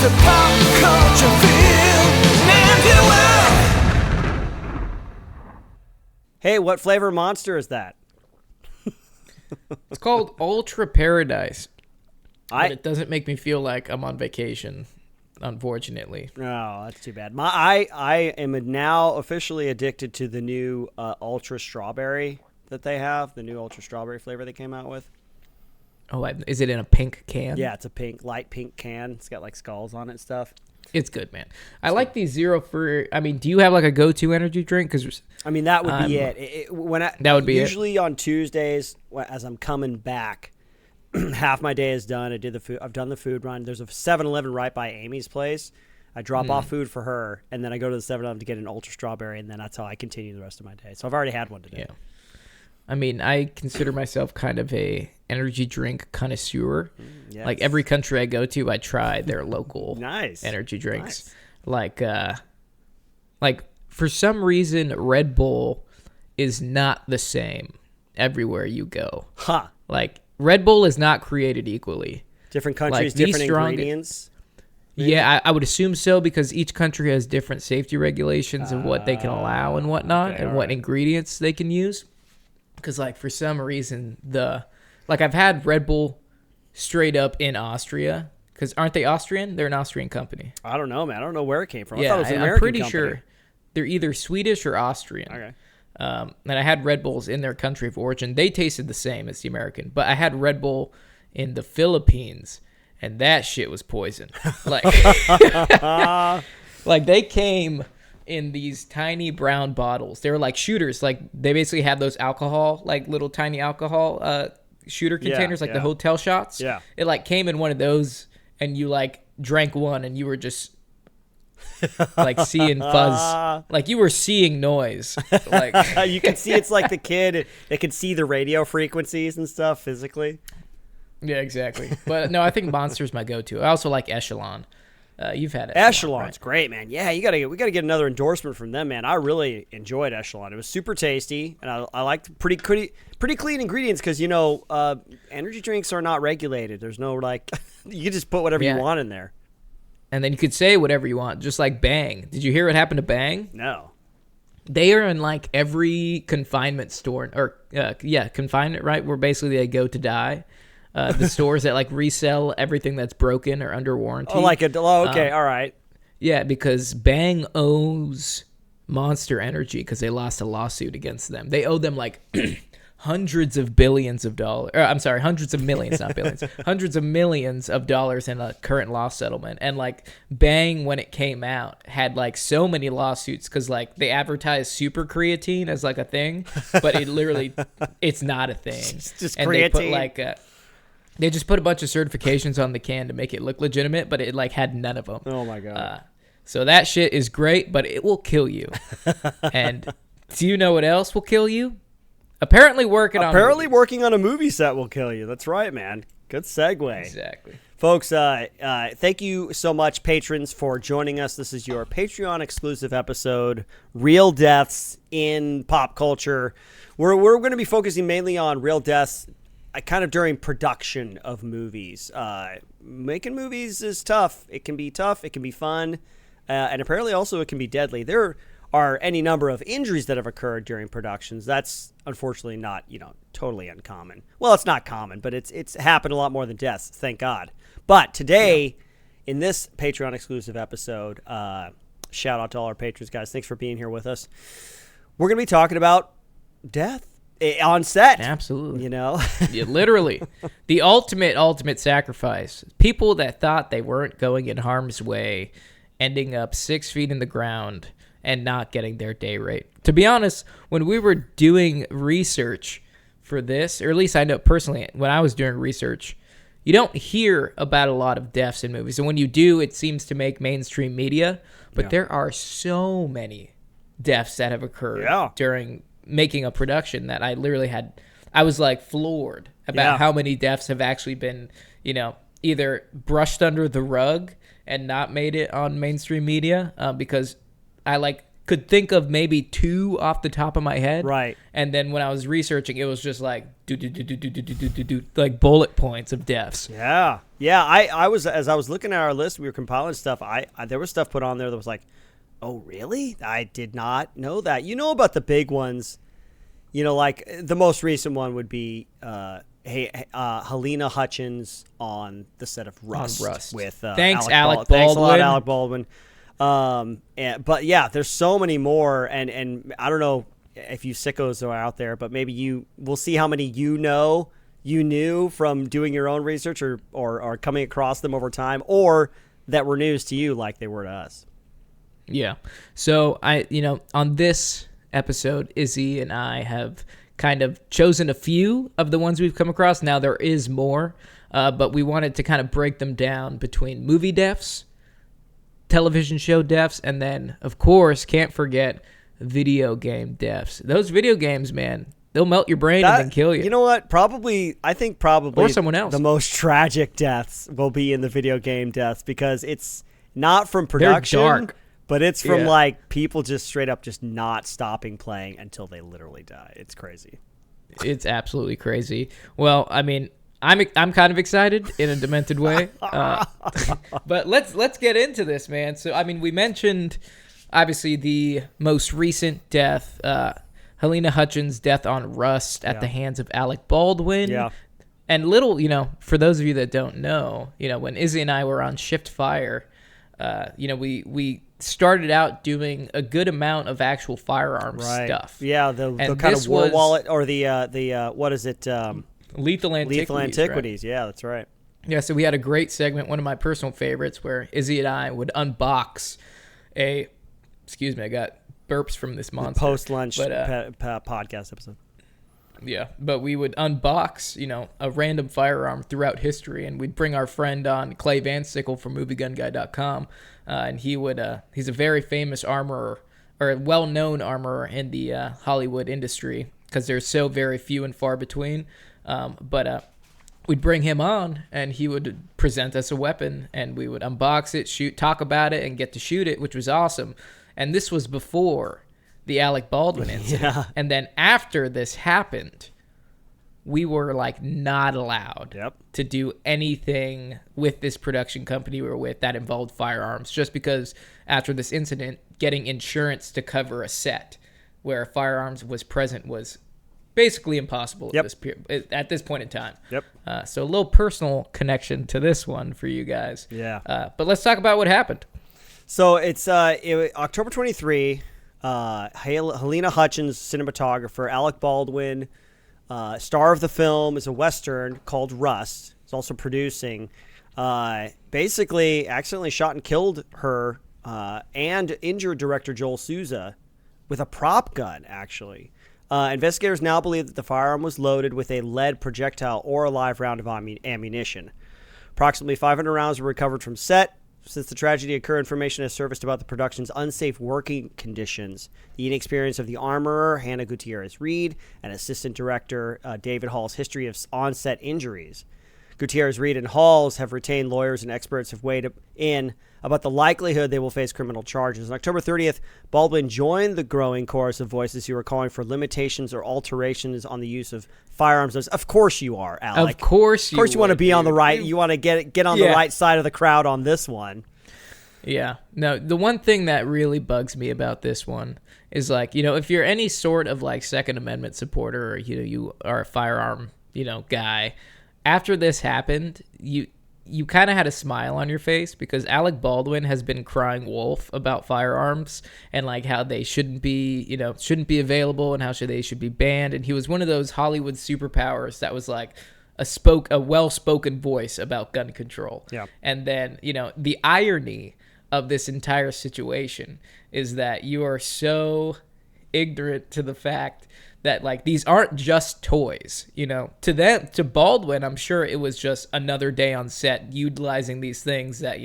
the pop culture feel and you will. Hey, what flavor monster is that? It's called Ultra Paradise. But it doesn't make me feel like I'm on vacation, unfortunately. No, that's too bad. I am now officially addicted to the new Ultra Strawberry that they have, the new Ultra Strawberry flavor they came out with. Oh, is it in a pink can? Yeah, it's a light pink can. It's got like skulls on it and stuff. It's good, man. I like these zero for. I mean, do you have like a go-to energy drink? Because I mean, that would be it. That would be usually on Tuesdays as I'm coming back. Half my day is done. I've done the food run. There's a 7-Eleven right by Amy's place. I drop off food for her, and then I go to the 7-Eleven to get an Ultra Strawberry, and then that's how I continue the rest of my day. So I've already had one today. Yeah. I mean, I consider myself kind of a energy drink connoisseur. Yes. Like every country I go to, I try their local Nice. energy drinks. Nice. Like for some reason, Red Bull is not the same everywhere you go. Huh. Like Red Bull is not created equally. Different countries, Like, different ingredients. Yeah, I would assume so because each country has different safety regulations of what they can allow and whatnot, okay, and what ingredients they can use. Because, like, for some reason, I've had Red Bull straight up in Austria. Because aren't they Austrian? They're an Austrian company. I don't know, man. I don't know where it came from. Yeah, I thought it was an I'm American pretty company. sure they're either Swedish or Austrian. Okay. And I had Red Bulls in their country of origin. They tasted the same as the American. But I had Red Bull in the Philippines, and that shit was poison. Like, like they came in these tiny brown bottles. They were like shooters. Like they basically had those alcohol, like little tiny alcohol shooter containers, like the hotel shots. Yeah. It like came in one of those, and you like drank one, and you were just like seeing fuzz, like you were seeing noise. Like You can see it's like the kid. They can see the radio frequencies and stuff physically. yeah, exactly. But no, I think Monster's my go-to. I also like Echelon. You've had Echelon's right? great, man. Yeah, we gotta get another endorsement from them, man. I really enjoyed Echelon. It was super tasty, and I liked pretty clean ingredients because energy drinks are not regulated. There's no like you can just put whatever you want in there. And then you could say whatever you want, just like Bang. Did you hear what happened to Bang? No. They are in like every confinement store, or confinement, right? Where basically they go to die. The stores that like resell everything that's broken or under warranty. Okay, all right. Yeah, because Bang owes Monster Energy because they lost a lawsuit against them. They owe them like hundreds of billions of dollars. Hundreds of millions, not billions. Hundreds of millions of dollars in a current law settlement. And like Bang, when it came out, had like so many lawsuits because like they advertised super creatine as like a thing, but it literally, it's not a thing. It's just and creatine. They just put a bunch of certifications on the can to make it look legitimate, but it like had none of them. Oh my god. So that shit is great, but it will kill you. And do you know what else will kill you? Apparently working on a movie set will kill you. That's right, man. Good segue. Exactly. Folks, thank you so much, patrons, for joining us. This is your Patreon exclusive episode, Real Deaths in Pop Culture. We're going to be focusing mainly on real deaths kind of during production of movies. Making movies is tough. It can be tough. It can be fun. And apparently also it can be deadly. There are any number of injuries that have occurred during productions. That's unfortunately not, totally uncommon. Well, it's not common, but it's happened a lot more than deaths, thank God. But today, in this Patreon exclusive episode, shout out to all our patrons, guys. Thanks for being here with us. We're going to be talking about death on set. Absolutely. Yeah, literally. The ultimate sacrifice. People that thought they weren't going in harm's way, ending up 6 feet in the ground and not getting their day rate. To be honest, when we were doing research for this, or at least I know personally, when I was doing research, you don't hear about a lot of deaths in movies. And when you do, it seems to make mainstream media. But there are so many deaths that have occurred during making a production that I was like floored about how many deaths have actually been, either brushed under the rug and not made it on mainstream media because I like could think of maybe 2 off the top of my head. Right. And then when I was researching, it was just like like bullet points of deaths. Yeah. Yeah. I was, as I was looking at our list, we were compiling stuff. There was stuff put on there that was like, oh, really? I did not know that. You know about the big ones, like the most recent one would be, Helena Hutchins on the set of Rust. With Thanks, Alec Baldwin. Thanks a lot, Alec Baldwin. But yeah, there's so many more, and I don't know if you sickos are out there, but maybe we'll see how many you knew from doing your own research or coming across them over time, or that were news to you like they were to us. Yeah. So on this episode, Izzy and I have kind of chosen a few of the ones we've come across. Now there is more, but we wanted to kind of break them down between movie deaths, television show deaths, and then, of course, can't forget video game deaths. Those video games, man, they'll melt your brain and then kill you. You know what? I think probably or someone else. The most tragic deaths will be in the video game deaths because it's not from production. They're dark. But it's from like people just straight up just not stopping playing until they literally die. It's crazy. It's absolutely crazy. Well, I mean, I'm kind of excited in a demented way. But let's get into this, man. So I mean, we mentioned obviously the most recent death, Helena Hutchins' death on Rust at the hands of Alec Baldwin. Yeah. And little, for those of you that don't know, when Izzy and I were on Shift Fire, we started out doing a good amount of actual firearms stuff. Yeah, the kind of war wallet or the what is it? Lethal Antiquities. Lethal Antiquities. Right? Yeah, that's right. Yeah, so we had a great segment, one of my personal favorites, where Izzy and I would unbox excuse me, I got burps from this monster. Post-lunch podcast episode. Yeah, but we would unbox, a random firearm throughout history, and we'd bring our friend on, Clay Van Sickle from MovieGunGuy.com, and he's a very famous armorer, or a well-known armorer in the Hollywood industry, because there's so very few and far between. But we'd bring him on, and he would present us a weapon, and we would unbox it, talk about it, and get to shoot it, which was awesome. And this was before the Alec Baldwin incident. Yeah. And then after this happened, we were like not allowed to do anything with this production company we were with that involved firearms, just because after this incident, getting insurance to cover a set where firearms was present was basically impossible at this point in time. So a little personal connection to this one for you guys. Yeah. But let's talk about what happened. So it's October 23. Helena Hutchins, cinematographer. Alec Baldwin, star of the film, is a Western called Rust. He's also producing. Basically, accidentally shot and killed her and injured director Joel Souza with a prop gun, actually. Investigators now believe that the firearm was loaded with a lead projectile or a live round of ammunition. Approximately 500 rounds were recovered from set. Since the tragedy occurred, information has surfaced about the production's unsafe working conditions, the inexperience of the armorer, Hannah Gutierrez-Reed, and assistant director David Hall's history of on-set injuries. Gutierrez-Reed and Halls have retained lawyers and experts have weighed in about the likelihood they will face criminal charges. On October 30th, Baldwin joined the growing chorus of voices who are calling for limitations or alterations on the use of firearms. Of course you are, Alec. Of course you want to be on the right. You want to get on the right side of the crowd on this one. Yeah. No, the one thing that really bugs me about this one is if you're any sort of Second Amendment supporter or, you are a firearm, guy, after this happened, you kind of had a smile on your face because Alec Baldwin has been crying wolf about firearms and how they shouldn't be available and how they should be banned. And he was one of those Hollywood superpowers that was a well-spoken voice about gun control. Yeah. And then, the irony of this entire situation is that you are so ignorant to the fact that these aren't just toys, to Baldwin, I'm sure it was just another day on set utilizing these things that,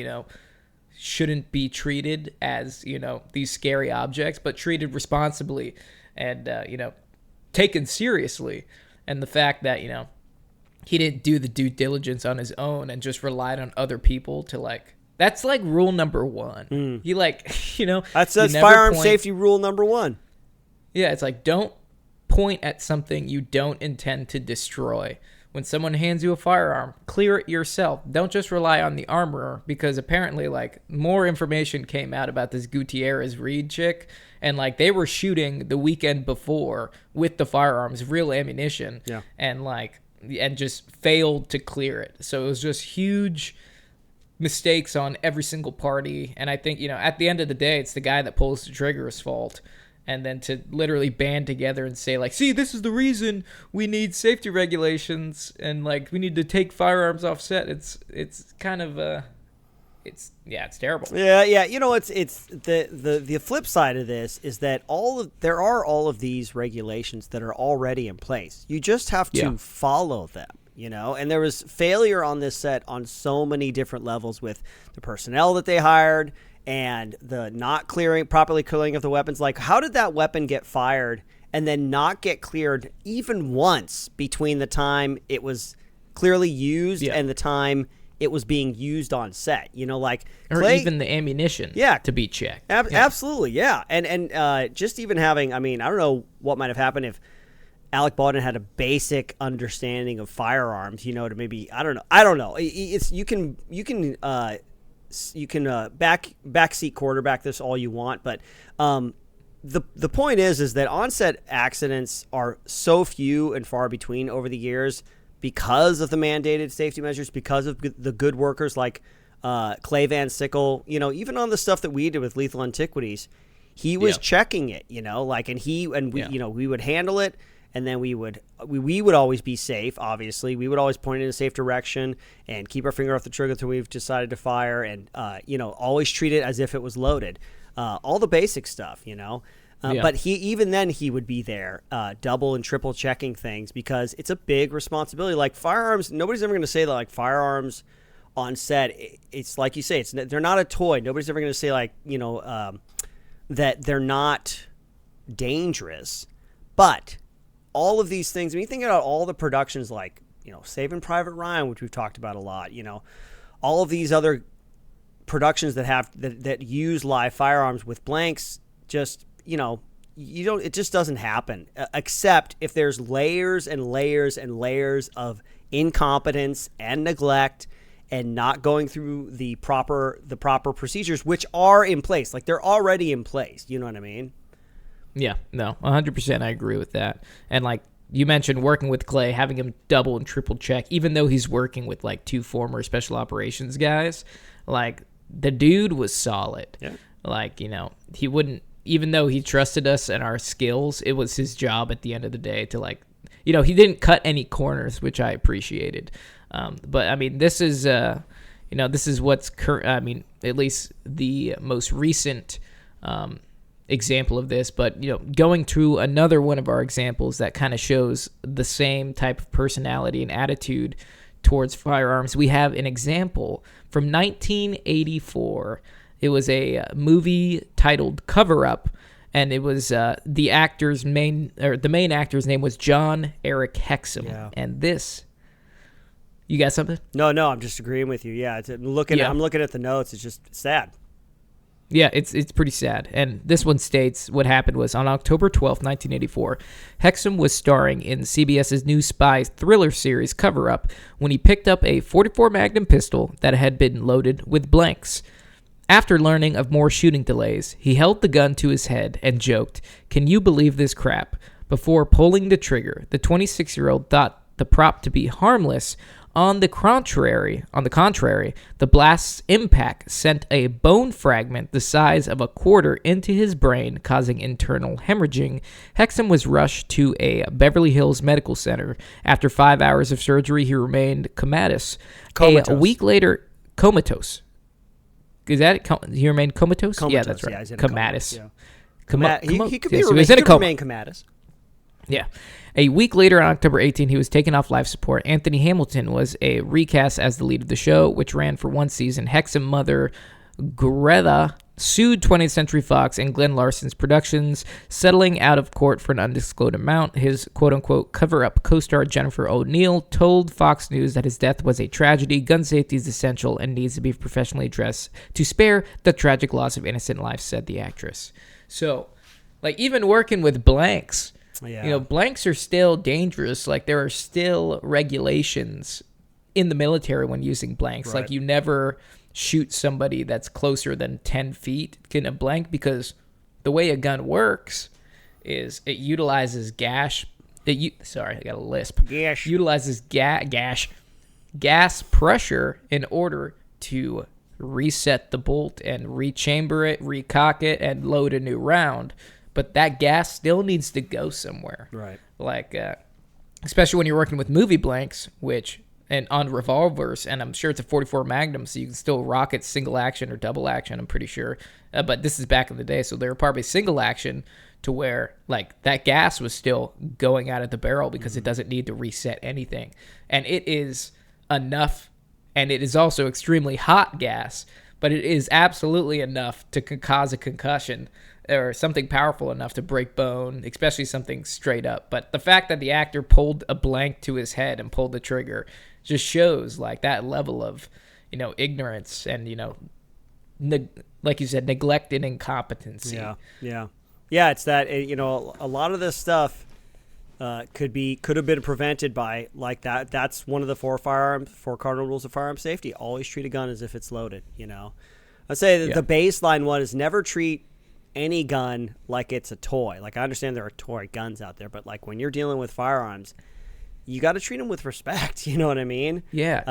shouldn't be treated as, these scary objects, but treated responsibly and, taken seriously. And the fact that, he didn't do the due diligence on his own and just relied on other people to That's like rule number one. You like, That's you never firearm point- safety rule number one. Yeah, it's like don't point at something you don't intend to destroy. When someone hands you a firearm, clear it yourself. Don't just rely on the armorer, because apparently, like, more information came out about this Gutierrez Reed chick, and like they were shooting the weekend before with the firearms, real ammunition, and just failed to clear it. So it was just huge mistakes on every single party. And I think, at the end of the day, it's the guy that pulls the trigger's fault. And then to literally band together and say, like, see, this is the reason we need safety regulations and, like, we need to take firearms off set. It's kind of, it's terrible. Yeah. It's the flip side of this is that there are all of these regulations that are already in place. You just have to follow them, and there was failure on this set on so many different levels with the personnel that they hired and the not properly clearing of the weapons. Like, how did that weapon get fired and then not get cleared even once between the time it was clearly used and the time it was being used on set? Or even the ammunition to be checked. Absolutely, yeah. And just even having, I don't know what might have happened if Alec Baldwin had a basic understanding of firearms, to maybe, I don't know. It's you can backseat quarterback this all you want, but the point is that on-set accidents are so few and far between over the years because of the mandated safety measures, because of the good workers like Clay Van Sickle. Even on the stuff that we did with Lethal Antiquities, he was checking it. We would handle it. And then we would always be safe, obviously. We would always point in a safe direction and keep our finger off the trigger until we've decided to fire, and, always treat it as if it was loaded. All the basic stuff, But he would be there double and triple checking things because it's a big responsibility. Like firearms, nobody's ever going to say that, like, firearms on set, it's like you say, they're not a toy. Nobody's ever going to say, like, that they're not dangerous. But all of these things, when you think about all the productions like, Saving Private Ryan, which we've talked about a lot, all of these other productions that use live firearms with blanks, just, it just doesn't happen, except if there's layers and layers and layers of incompetence and neglect and not going through the proper procedures, which are in place. Like, they're already in place. You know what I mean? Yeah, no, 100% I agree with that. And like you mentioned, working with Clay, having him double and triple check, even though he's working with like two former special operations guys, like the dude was solid. Yeah. Like, he wouldn't, even though he trusted us and our skills, it was his job at the end of the day to, like, he didn't cut any corners, which I appreciated. But this is, this is what's current. At least the most recent, example of this, but going through another one of our examples that kind of shows the same type of personality and attitude towards firearms. We have an example from 1984. It was a movie titled Cover Up, and it was the main actor's name was John Eric Hexum. Yeah. And this, you got something? No, I'm just agreeing with you. Yeah, I'm looking at the notes. It's just sad. Yeah, it's pretty sad. And this one states what happened was on October 12th, 1984, Hexum was starring in CBS's new spy thriller series Cover Up when he picked up a .44 Magnum pistol that had been loaded with blanks. After learning of more shooting delays, he held the gun to his head and joked, "Can you believe this crap?" Before pulling the trigger. The 26-year-old thought the prop to be harmless. On the contrary, the blast's impact sent a bone fragment the size of a quarter into his brain, causing internal hemorrhaging. Hexum was rushed to a Beverly Hills medical center. After 5 hours of surgery, he remained comatose. A week later, comatose. Is that it? He remained comatose? Yeah, that's right. Yeah, comatose. Yeah. He could remain comatose. Yeah. A week later, on October 18, he was taken off life support. Anthony Hamilton was recast as the lead of the show, which ran for one season. Hexum's mother, Greta sued 20th Century Fox and Glenn Larson's Productions, settling out of court for an undisclosed amount. His quote-unquote cover-up co-star Jennifer O'Neill told Fox News that his death was a tragedy, gun safety is essential, and needs to be professionally addressed to spare the tragic loss of innocent lives, said the actress. So, like, even working with blanks, blanks are still dangerous. Like, there are still regulations in the military when using blanks. Right. Like, you never shoot somebody that's closer than 10 feet in a blank, because the way a gun works is it utilizes gas pressure in order to reset the bolt and rechamber it, recock it, and load a new round. But that gas still needs to go somewhere. Right. Like, especially when you're working with movie blanks, and on revolvers, and I'm sure it's a 44 Magnum, so you can still rock it single action or double action, I'm pretty sure. But this is back in the day, so they were probably single action to where, like, that gas was still going out of the barrel because it doesn't need to reset anything. And it is enough, and it is also extremely hot gas, but it is absolutely enough to cause a concussion or something powerful enough to break bone, especially something straight up. But the fact that the actor pulled a blank to his head and pulled the trigger just shows, like, that level of, ignorance and, like you said, neglect and incompetency. Yeah. It's that, a lot of this stuff could have been prevented by, like, that. That's one of the four cardinal rules of firearm safety. Always treat a gun as if it's loaded. I'd say that the baseline one is never treat any gun like it's a toy. Like, I understand there are toy guns out there, but, like, when you're dealing with firearms, you got to treat them with respect. You know what I mean? Yeah.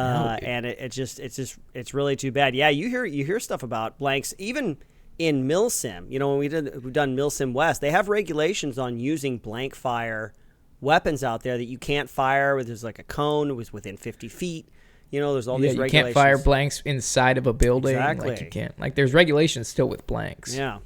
And it's really too bad. Yeah, you hear stuff about blanks even in MilSim. When we've done MilSim West, they have regulations on using blank fire weapons out there that you can't fire. There's like a cone. It was within 50 feet. There's all these regulations. You can't fire blanks inside of a building. Exactly. Like, you can't. Like, there's regulations still with blanks. Yeah.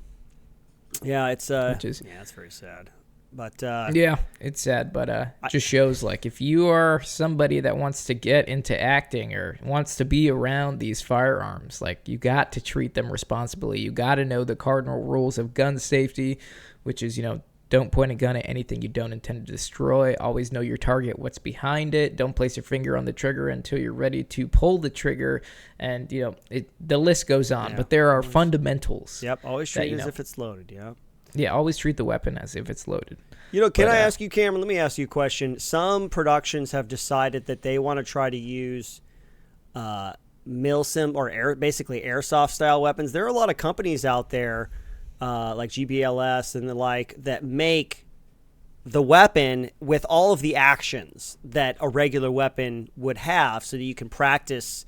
Yeah, it's it's very sad. But yeah, it's sad, but it just shows, like, if you are somebody that wants to get into acting or wants to be around these firearms, like, you got to treat them responsibly. You got to know the cardinal rules of gun safety, which is, don't point a gun at anything you don't intend to destroy. Always know your target, what's behind it. Don't place your finger on the trigger until you're ready to pull the trigger. And, the list goes on. Yeah. But there are fundamentals. Yep, always treat it as if it's loaded, yeah. Yeah, always treat the weapon as if it's loaded. Can I ask you, Cameron, let me ask you a question. Some productions have decided that they want to try to use MilSim or basically Airsoft-style weapons. There are a lot of companies out there like GBLS and the like that make the weapon with all of the actions that a regular weapon would have, so that you can practice,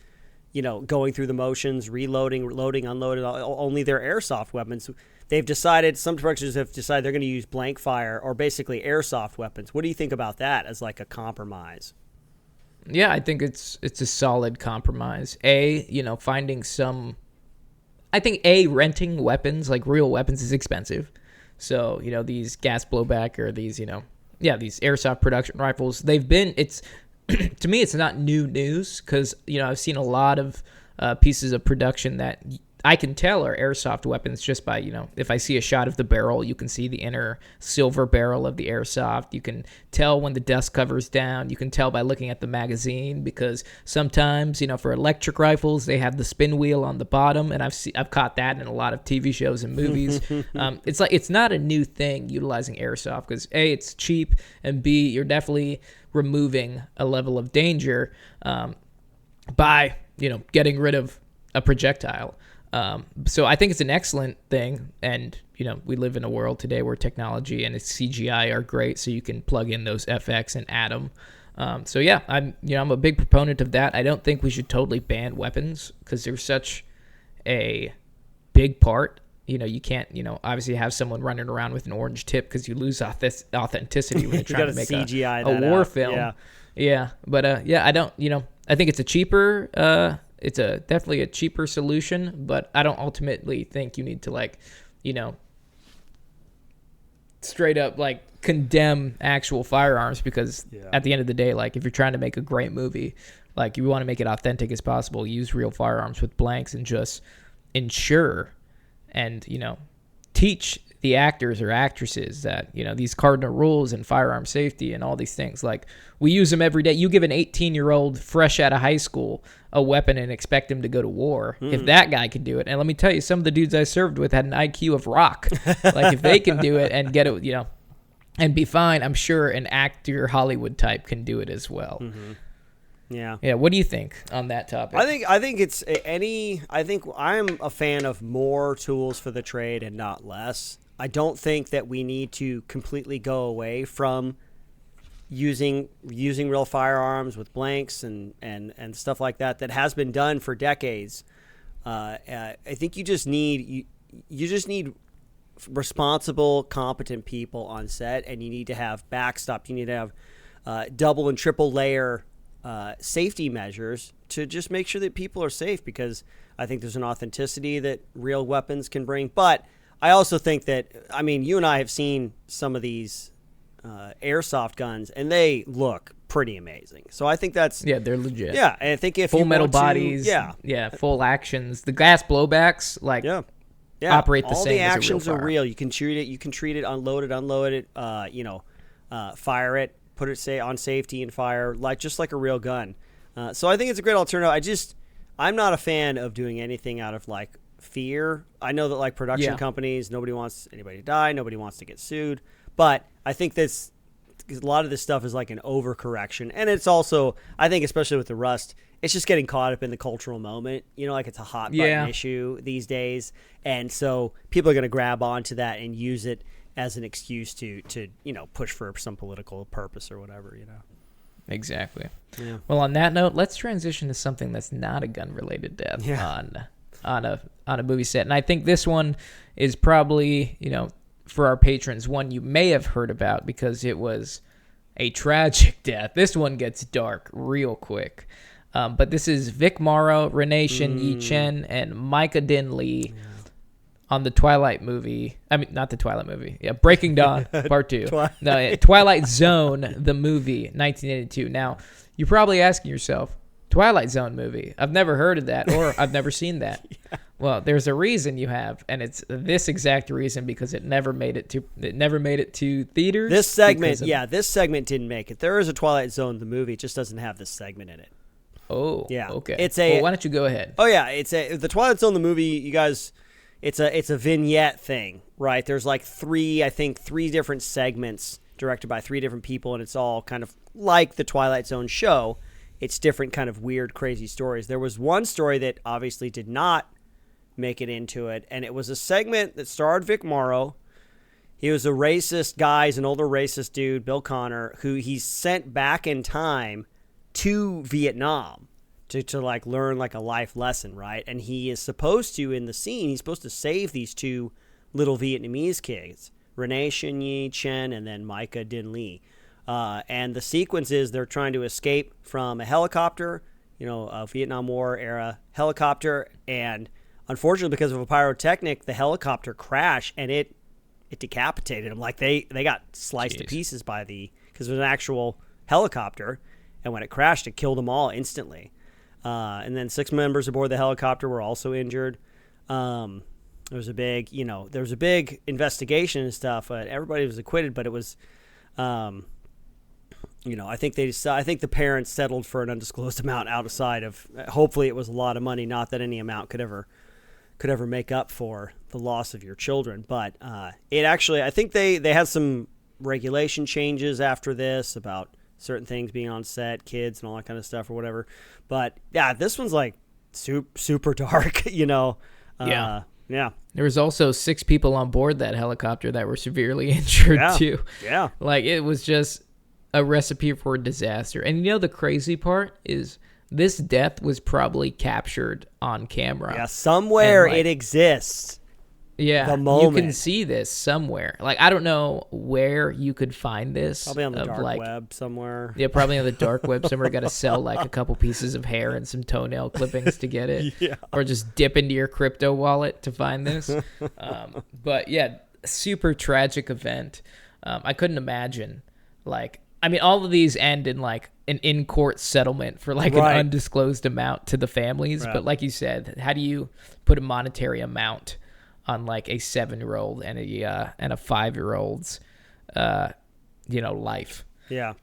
going through the motions, reloading, loading, unloading. Only their airsoft weapons. Some productions have decided they're going to use blank fire or basically airsoft weapons. What do you think about that as, like, a compromise? Yeah, I think it's a solid compromise. Finding some. I think renting weapons, like real weapons, is expensive. So, these gas blowback or these, these airsoft production rifles, it's, to me, it's not new news because, I've seen a lot of pieces of production that I can tell are airsoft weapons just by, if I see a shot of the barrel, you can see the inner silver barrel of the airsoft. You can tell when the dust covers down. You can tell by looking at the magazine, because sometimes, for electric rifles, they have the spin wheel on the bottom, and I've caught that in a lot of TV shows and movies. It's not a new thing utilizing airsoft because A, it's cheap, and B, you're definitely removing a level of danger by, getting rid of a projectile. So I think it's an excellent thing, and we live in a world today where technology and its CGI are great, so you can plug in those FX and add them. So yeah, I'm a big proponent of that. I don't think we should totally ban weapons because they're such a big part. You can't obviously have someone running around with an orange tip because you lose authenticity when you're trying to make CGI a war film. Yeah, but I don't. I think it's a cheaper. It's definitely a cheaper solution, but I don't ultimately think you need to straight up condemn actual firearms because at the end of the day, if you're trying to make a great movie, you want to make it authentic as possible, use real firearms with blanks and just ensure and, teach the actors or actresses that, these cardinal rules and firearm safety and all these things. Like, we use them every day. You give an 18-year-old fresh out of high school a weapon and expect him to go to war. If that guy can do it, and let me tell you, some of the dudes I served with had an IQ of rock. Like, if they can do it and get it, and be fine, I'm sure an actor Hollywood type can do it as well. Yeah. Yeah. What do you think on that topic? I think I'm a fan of more tools for the trade and not less. I don't think that we need to completely go away from using real firearms with blanks and stuff like that has been done for decades. I think you just need responsible, competent people on set, and you need to have backstop. You need to have double and triple layer safety measures to just make sure that people are safe, because I think there's an authenticity that real weapons can bring. But I also think that, you and I have seen some of these airsoft guns, and they look pretty amazing. So I think that's... Yeah, they're legit. Yeah, and I think if full you metal want to, bodies, full actions. The gas blowbacks, operate the all same the as actions a real are firearm. real. You can treat it, unload it, fire it, put it on safety and fire just like a real gun. So I think it's a great alternative. I'm not a fan of doing anything out of fear. I know that production companies, nobody wants anybody to die, nobody wants to get sued, but I think a lot of this stuff is an overcorrection, and it's also, I think, especially with the Rust, it's just getting caught up in the cultural moment. It's a hot button issue these days, and so people are going to grab onto that and use it as an excuse to push for some political purpose or whatever. Exactly. Yeah. Well, on that note, let's transition to something that's not a gun-related death on a movie set, and I think this one is probably for our patrons one you may have heard about because it was a tragic death. This one gets dark real quick. But this is Vic Morrow, Renee Shin-Yi Chen, and Micah Din Lee on the Twilight movie. Not the Twilight movie. Yeah, Breaking Dawn, Part 2. Twilight Zone, the movie, 1982. Now, you're probably asking yourself, Twilight Zone movie. I've never heard of that, or I've never seen that. Well, there's a reason you have, and it's this exact reason, because it never made it to theaters. This segment didn't make it. There is a Twilight Zone, the movie. It just doesn't have this segment in it. Oh, yeah. Okay. Well, why don't you go ahead? Oh yeah, the Twilight Zone, the movie. You guys, it's a vignette thing, right? There's three different segments directed by three different people, and it's all kind of like the Twilight Zone show. It's different kind of weird, crazy stories. There was one story that obviously did not make it into it, and it was a segment that starred Vic Morrow. He was a racist guy. He's an older racist dude, Bill Connor, who he's sent back in time to Vietnam to learn a life lesson, right? And he is supposed to, in the scene, he's supposed to save these two little Vietnamese kids, Renee Shin-Yi Chen and then Micah Din Lee. And the sequence is they're trying to escape from a helicopter, a Vietnam War era helicopter, and unfortunately, because of a pyrotechnic, the helicopter crashed and it decapitated them. They got sliced to pieces because it was an actual helicopter, and when it crashed, it killed them all instantly. And then 6 members aboard the helicopter were also injured. There was a big investigation and stuff. Everybody was acquitted, but it was, I think the parents settled for an undisclosed amount outside of. Hopefully, it was a lot of money. Not that any amount could ever make up for the loss of your children. But it actually, I think they had some regulation changes after this about certain things being on set, kids and all that kind of stuff or whatever. But yeah, this one's super dark, Yeah. There was also 6 people on board that helicopter that were severely injured too. Yeah. It was just a recipe for disaster. And the crazy part is this death was probably captured on camera. Yeah, somewhere it exists. Yeah, the moment. You can see this somewhere. I don't know where you could find this. Probably on the dark web somewhere. Yeah, probably on the dark web somewhere. Got to sell a couple pieces of hair and some toenail clippings to get it. Yeah. Or just dip into your crypto wallet to find this. But yeah, super tragic event. I couldn't imagine. All of these end in an in-court settlement for an undisclosed amount to the families. Right. But like you said, how do you put a monetary amount on like a 7-year-old and a 5-year-old's life. Yeah.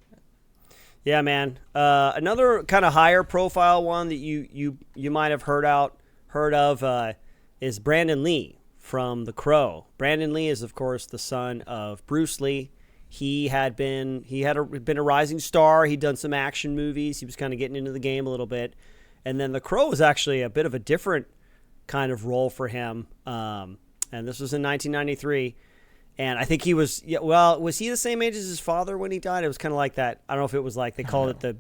Yeah, man. Another kind of higher profile one that you might have heard of is Brandon Lee from The Crow. Brandon Lee is, of course, the son of Bruce Lee. He had been a rising star. He'd done some action movies. He was kind of getting into the game a little bit. And then The Crow was actually a bit of a different kind of role for him. And this was in 1993. And I think he was, was he the same age as his father when he died? It was kind of like that. I don't know if it was like, they called it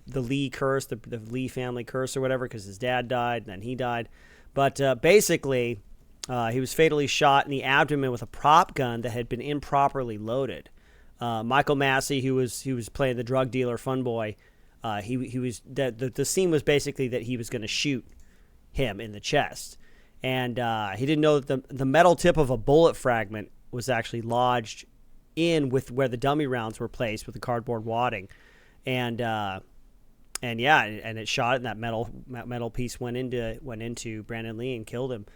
the Lee curse, the Lee family curse or whatever, because his dad died and then he died. But basically, he was fatally shot in the abdomen with a prop gun that had been improperly loaded. Michael Massey, who was playing the drug dealer Fun Boy, the scene was basically that he was going to shoot him in the chest. And he didn't know that the metal tip of a bullet fragment was actually lodged in with where the dummy rounds were placed with the cardboard wadding, and it shot it, and that metal piece went into Brandon Lee and killed him.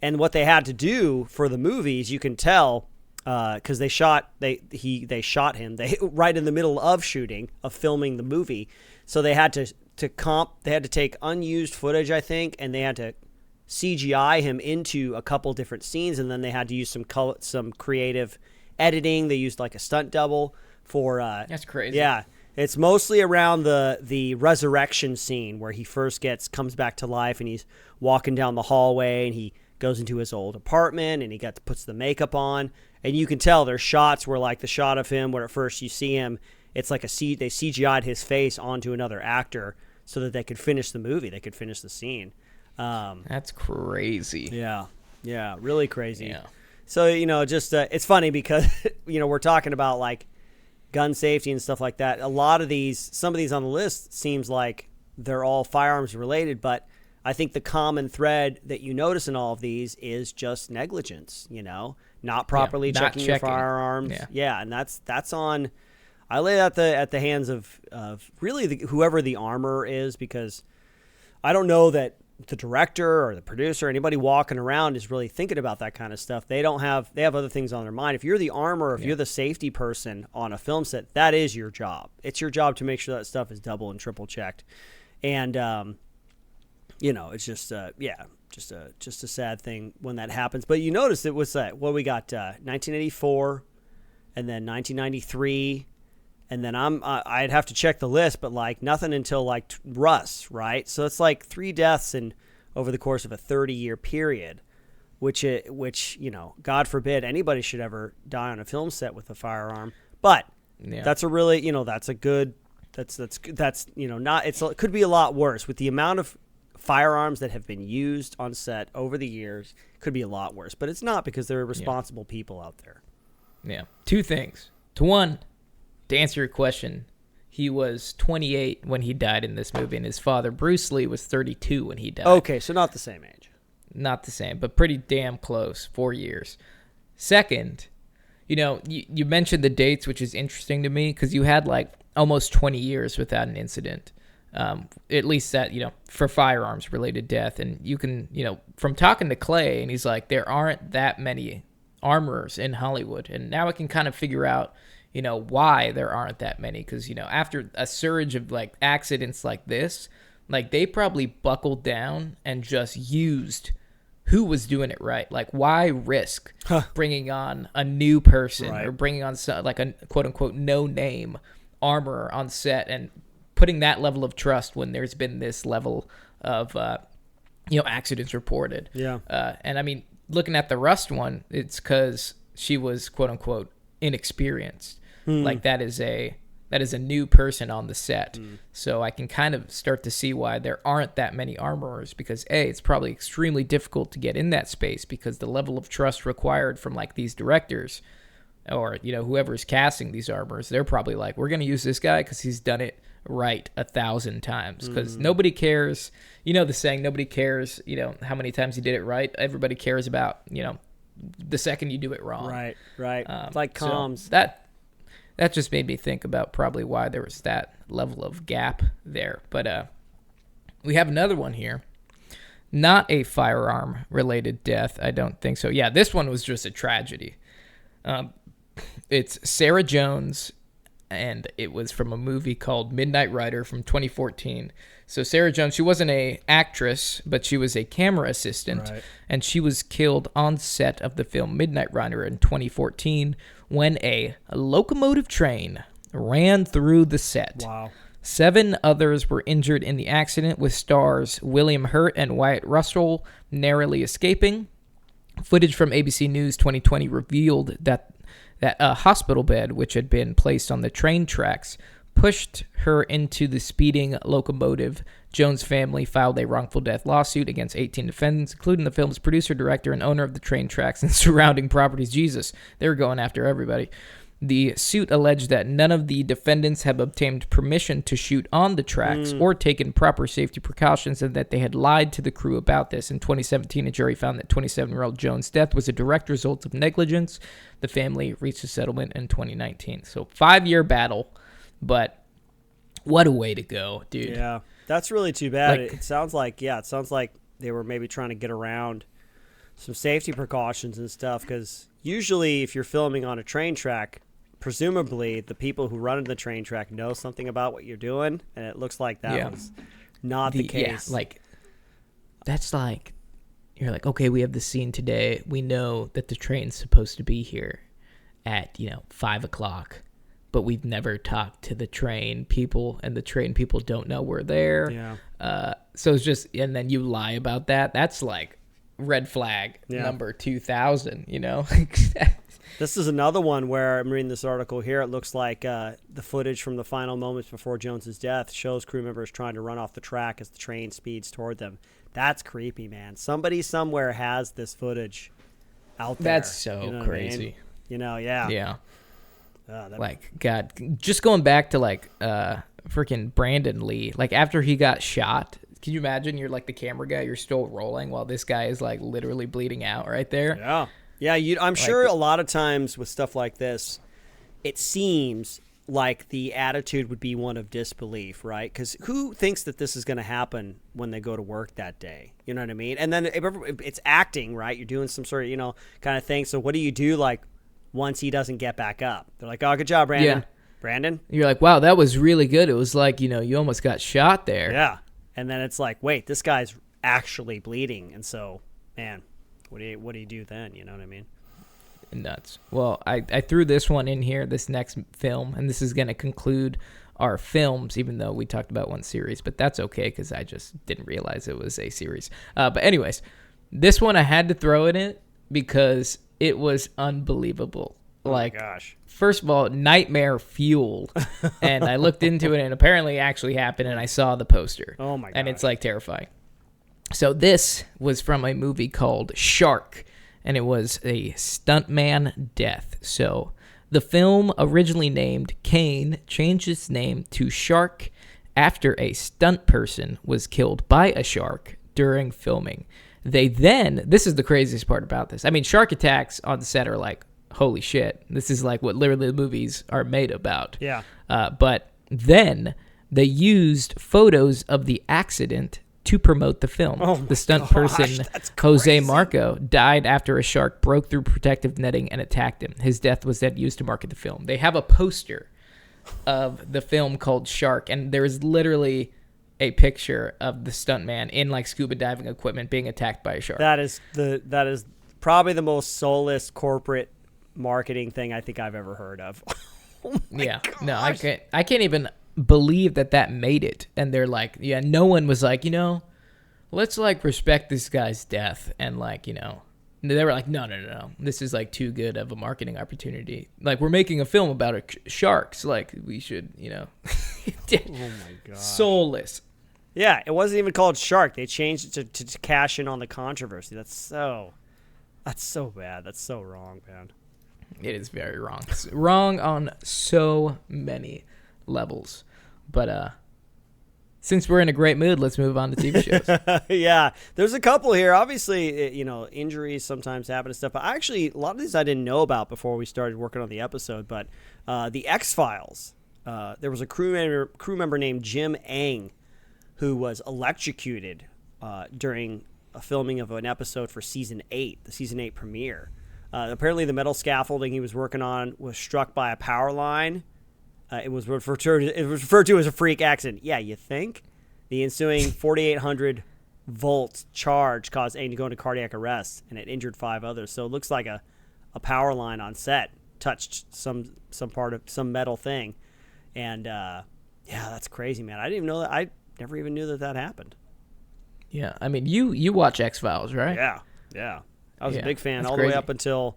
And what they had to do for the movies, you can tell, because they shot him right in the middle of filming the movie, so they had to take unused footage, I think, and they had to CGI him into a couple different scenes, and then they had to use some creative editing. They used like a stunt double for that's crazy. Yeah, it's mostly around the resurrection scene where he first comes back to life, and he's walking down the hallway, and he goes into his old apartment, and puts the makeup on, and you can tell there's shots where, like the shot of him where at first you see him, it's like they CGI'd his face onto another actor so that they could finish the movie, they could finish the scene. That's crazy. Yeah, really crazy. Yeah. So, just it's funny because we're talking about like gun safety and stuff like that. Some of these on the list seems like they're all firearms related, but I think the common thread that you notice in all of these is just negligence, not properly checking your firearms. Yeah, and that's on. I lay that at the hands of really whoever the armorer is, because I don't know that the director or the producer, anybody walking around is really thinking about that kind of stuff. They have other things on their mind. If you're the armorer, if you're the safety person on a film set, that is your job. It's your job to make sure that stuff is double and triple checked. And it's just a sad thing when that happens. But you notice it was we got 1984, and then 1993, and then I'd have to check the list, but like nothing until like Russ, right? So it's like 3 deaths over the course of a 30-year period, which God forbid anybody should ever die on a film set with a firearm. But that's a really that's a good that's not it could be a lot worse with the amount of firearms that have been used on set over the years. Could be a lot worse, but it's not, because there are responsible people out there. Yeah. 2 things. To answer your question, he was 28 when he died in this movie, and his father, Bruce Lee, was 32 when he died. Okay, so not the same age. Not the same, but pretty damn close, 4 years. Second, you mentioned the dates, which is interesting to me, because you had like almost 20 years without an incident, at least that, for firearms-related death. And you can, from talking to Clay, and he's like, there aren't that many armorers in Hollywood. And now I can kind of figure out why there aren't that many, because after a surge of like accidents like this, like they probably buckled down and just used who was doing it right. Like, why risk bringing on a new person or bringing on like a quote unquote no name armorer on set and putting that level of trust when there's been this level of accidents reported. And I mean, looking at the Rust one, it's because she was quote unquote inexperienced. Like that is a new person on the set. So I can kind of start to see why there aren't that many armorers, because it's probably extremely difficult to get in that space, because the level of trust required from like these directors or whoever's casting these armorers, they're probably like, we're going to use this guy because he's done it right 1,000 times, because nobody cares. The saying, nobody cares how many times you did it right. Everybody cares about the second you do it wrong. Right. It's like comms. So that just made me think about probably why there was that level of gap there. But we have another one here. Not a firearm-related death, I don't think so. Yeah, this one was just a tragedy. It's Sarah Jones, and it was from a movie called Midnight Rider from 2014. So Sarah Jones, she wasn't an actress, but she was a camera assistant, and she was killed on set of the film Midnight Rider in 2014 when a locomotive train ran through the set. Wow. 7 others were injured in the accident, with stars William Hurt and Wyatt Russell narrowly escaping. Footage from ABC News 2020 revealed that a hospital bed, which had been placed on the train tracks, pushed her into the speeding locomotive. Jones' family filed a wrongful death lawsuit against 18 defendants, including the film's producer, director, and owner of the train tracks and surrounding properties. Jesus, they were going after everybody. The suit alleged that none of the defendants had obtained permission to shoot on the tracks or taken proper safety precautions, and that they had lied to the crew about this. In 2017, a jury found that 27-year-old Jones' death was a direct result of negligence. The family reached a settlement in 2019. So 5-year battle, but what a way to go, dude. Yeah, that's really too bad. Like, it sounds like they were maybe trying to get around some safety precautions and stuff, because usually if you're filming on a train track, presumably the people who run the train track know something about what you're doing, and it looks like that was not the case. Yeah, like, that's like, you're like, okay, we have the scene today. We know that the train's supposed to be here at, 5 o'clock, but we've never talked to the train people, and the train people don't know we're there. Yeah. So it's just, and then you lie about that. That's like red flag number 2000, This is another one where I'm reading this article here. It looks like the footage from the final moments before Jones's death shows crew members trying to run off the track as the train speeds toward them. That's creepy, man. Somebody somewhere has this footage out there. That's so crazy. Yeah. Yeah. Like, God, just going back to freaking Brandon Lee, like after he got shot, can you imagine you're like the camera guy, you're still rolling while this guy is like literally bleeding out right there? Yeah. Yeah, I'm sure a lot of times with stuff like this, it seems like the attitude would be one of disbelief, right? Because who thinks that this is going to happen when they go to work that day? You know what I mean? And then it's acting, right? You're doing some sort of, kind of thing. So what do you do, like, once he doesn't get back up? They're like, oh, good job, Brandon. Yeah. Brandon? You're like, wow, that was really good. It was like, you almost got shot there. Yeah. And then it's like, wait, this guy's actually bleeding. And so, man, what do you do then? You know what I mean? Nuts. Well, I threw this one in here, this next film, and this is going to conclude our films, even though we talked about one series, but that's okay because I just didn't realize it was a series. But anyways, this one I had to throw in it because it was unbelievable. Oh like, my gosh. First of all, nightmare fuel. And I looked into it, and apparently it actually happened, and I saw the poster. Oh my god. And it's like terrifying. So this was from a movie called Shark, and it was a stuntman death. So the film, originally named Kane, changed its name to Shark after a stunt person was killed by a shark during filming. They then, this is the craziest part about this. I mean, shark attacks on the set are like, holy shit. This is like what literally the movies are made about. Yeah. But then they used photos of the accident to promote the film. Oh the stunt gosh, person, that's Jose crazy. Marco, died after a shark broke through protective netting and attacked him. His death was then used to market the film. They have a poster of the film called Shark, and there's literally a picture of the stuntman in like scuba diving equipment being attacked by a shark. That is probably the most soulless corporate marketing thing I think I've ever heard of. Oh my Yeah, gosh. no, I can't even believe that made it. And they're like, yeah, no one was like, let's like respect this guy's death, and like, they were like, no, this is like too good of a marketing opportunity. Like, we're making a film about sharks, like we should, Oh my god. soulless. Yeah, it wasn't even called Shark. They changed it to cash in on the controversy. That's so bad. That's so wrong, man. It is very wrong. It's wrong on so many levels. But since we're in a great mood, let's move on to TV shows. Yeah, there's a couple here. Obviously, injuries sometimes happen and stuff. But actually, a lot of these I didn't know about before we started working on the episode. But the X-Files, there was a crew member named Jim Ang who was electrocuted during a filming of an episode for season 8, the season 8 premiere. Apparently, the metal scaffolding he was working on was struck by a power line. It was referred to as a freak accident. Yeah, you think? The ensuing 4,800 volt charge caused Aang to go into cardiac arrest, and it injured 5 others. So it looks like a power line on set touched some part of some metal thing, and yeah, that's crazy, man. I didn't even know that. I never even knew that happened. Yeah, I mean, you watch X-Files, right? Yeah. I was a big fan that's all crazy. the way up until,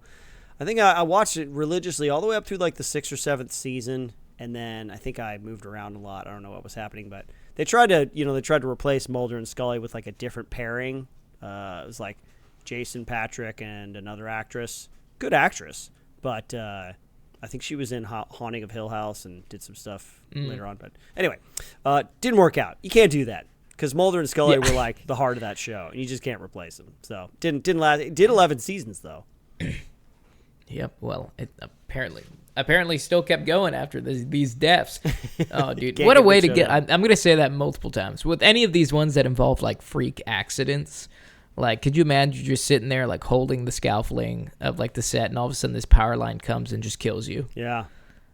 I think I watched it religiously all the way up through like the 6th or 7th season, and then I think I moved around a lot. I don't know what was happening, but they tried to replace Mulder and Scully with like a different pairing. It was like Jason Patrick and another actress, good actress, but I think she was in Haunting of Hill House and did some stuff later on. But anyway, didn't work out. You can't do that. Because Mulder and Scully were like the heart of that show, and you just can't replace them. So didn't last. It did 11 seasons though. Yep. Well, it apparently still kept going after these deaths. Oh, dude, what a way to get! I'm going to say that multiple times with any of these ones that involve like freak accidents. Like, could you imagine you're sitting there like holding the scaffolding of like the set, and all of a sudden this power line comes and just kills you? Yeah.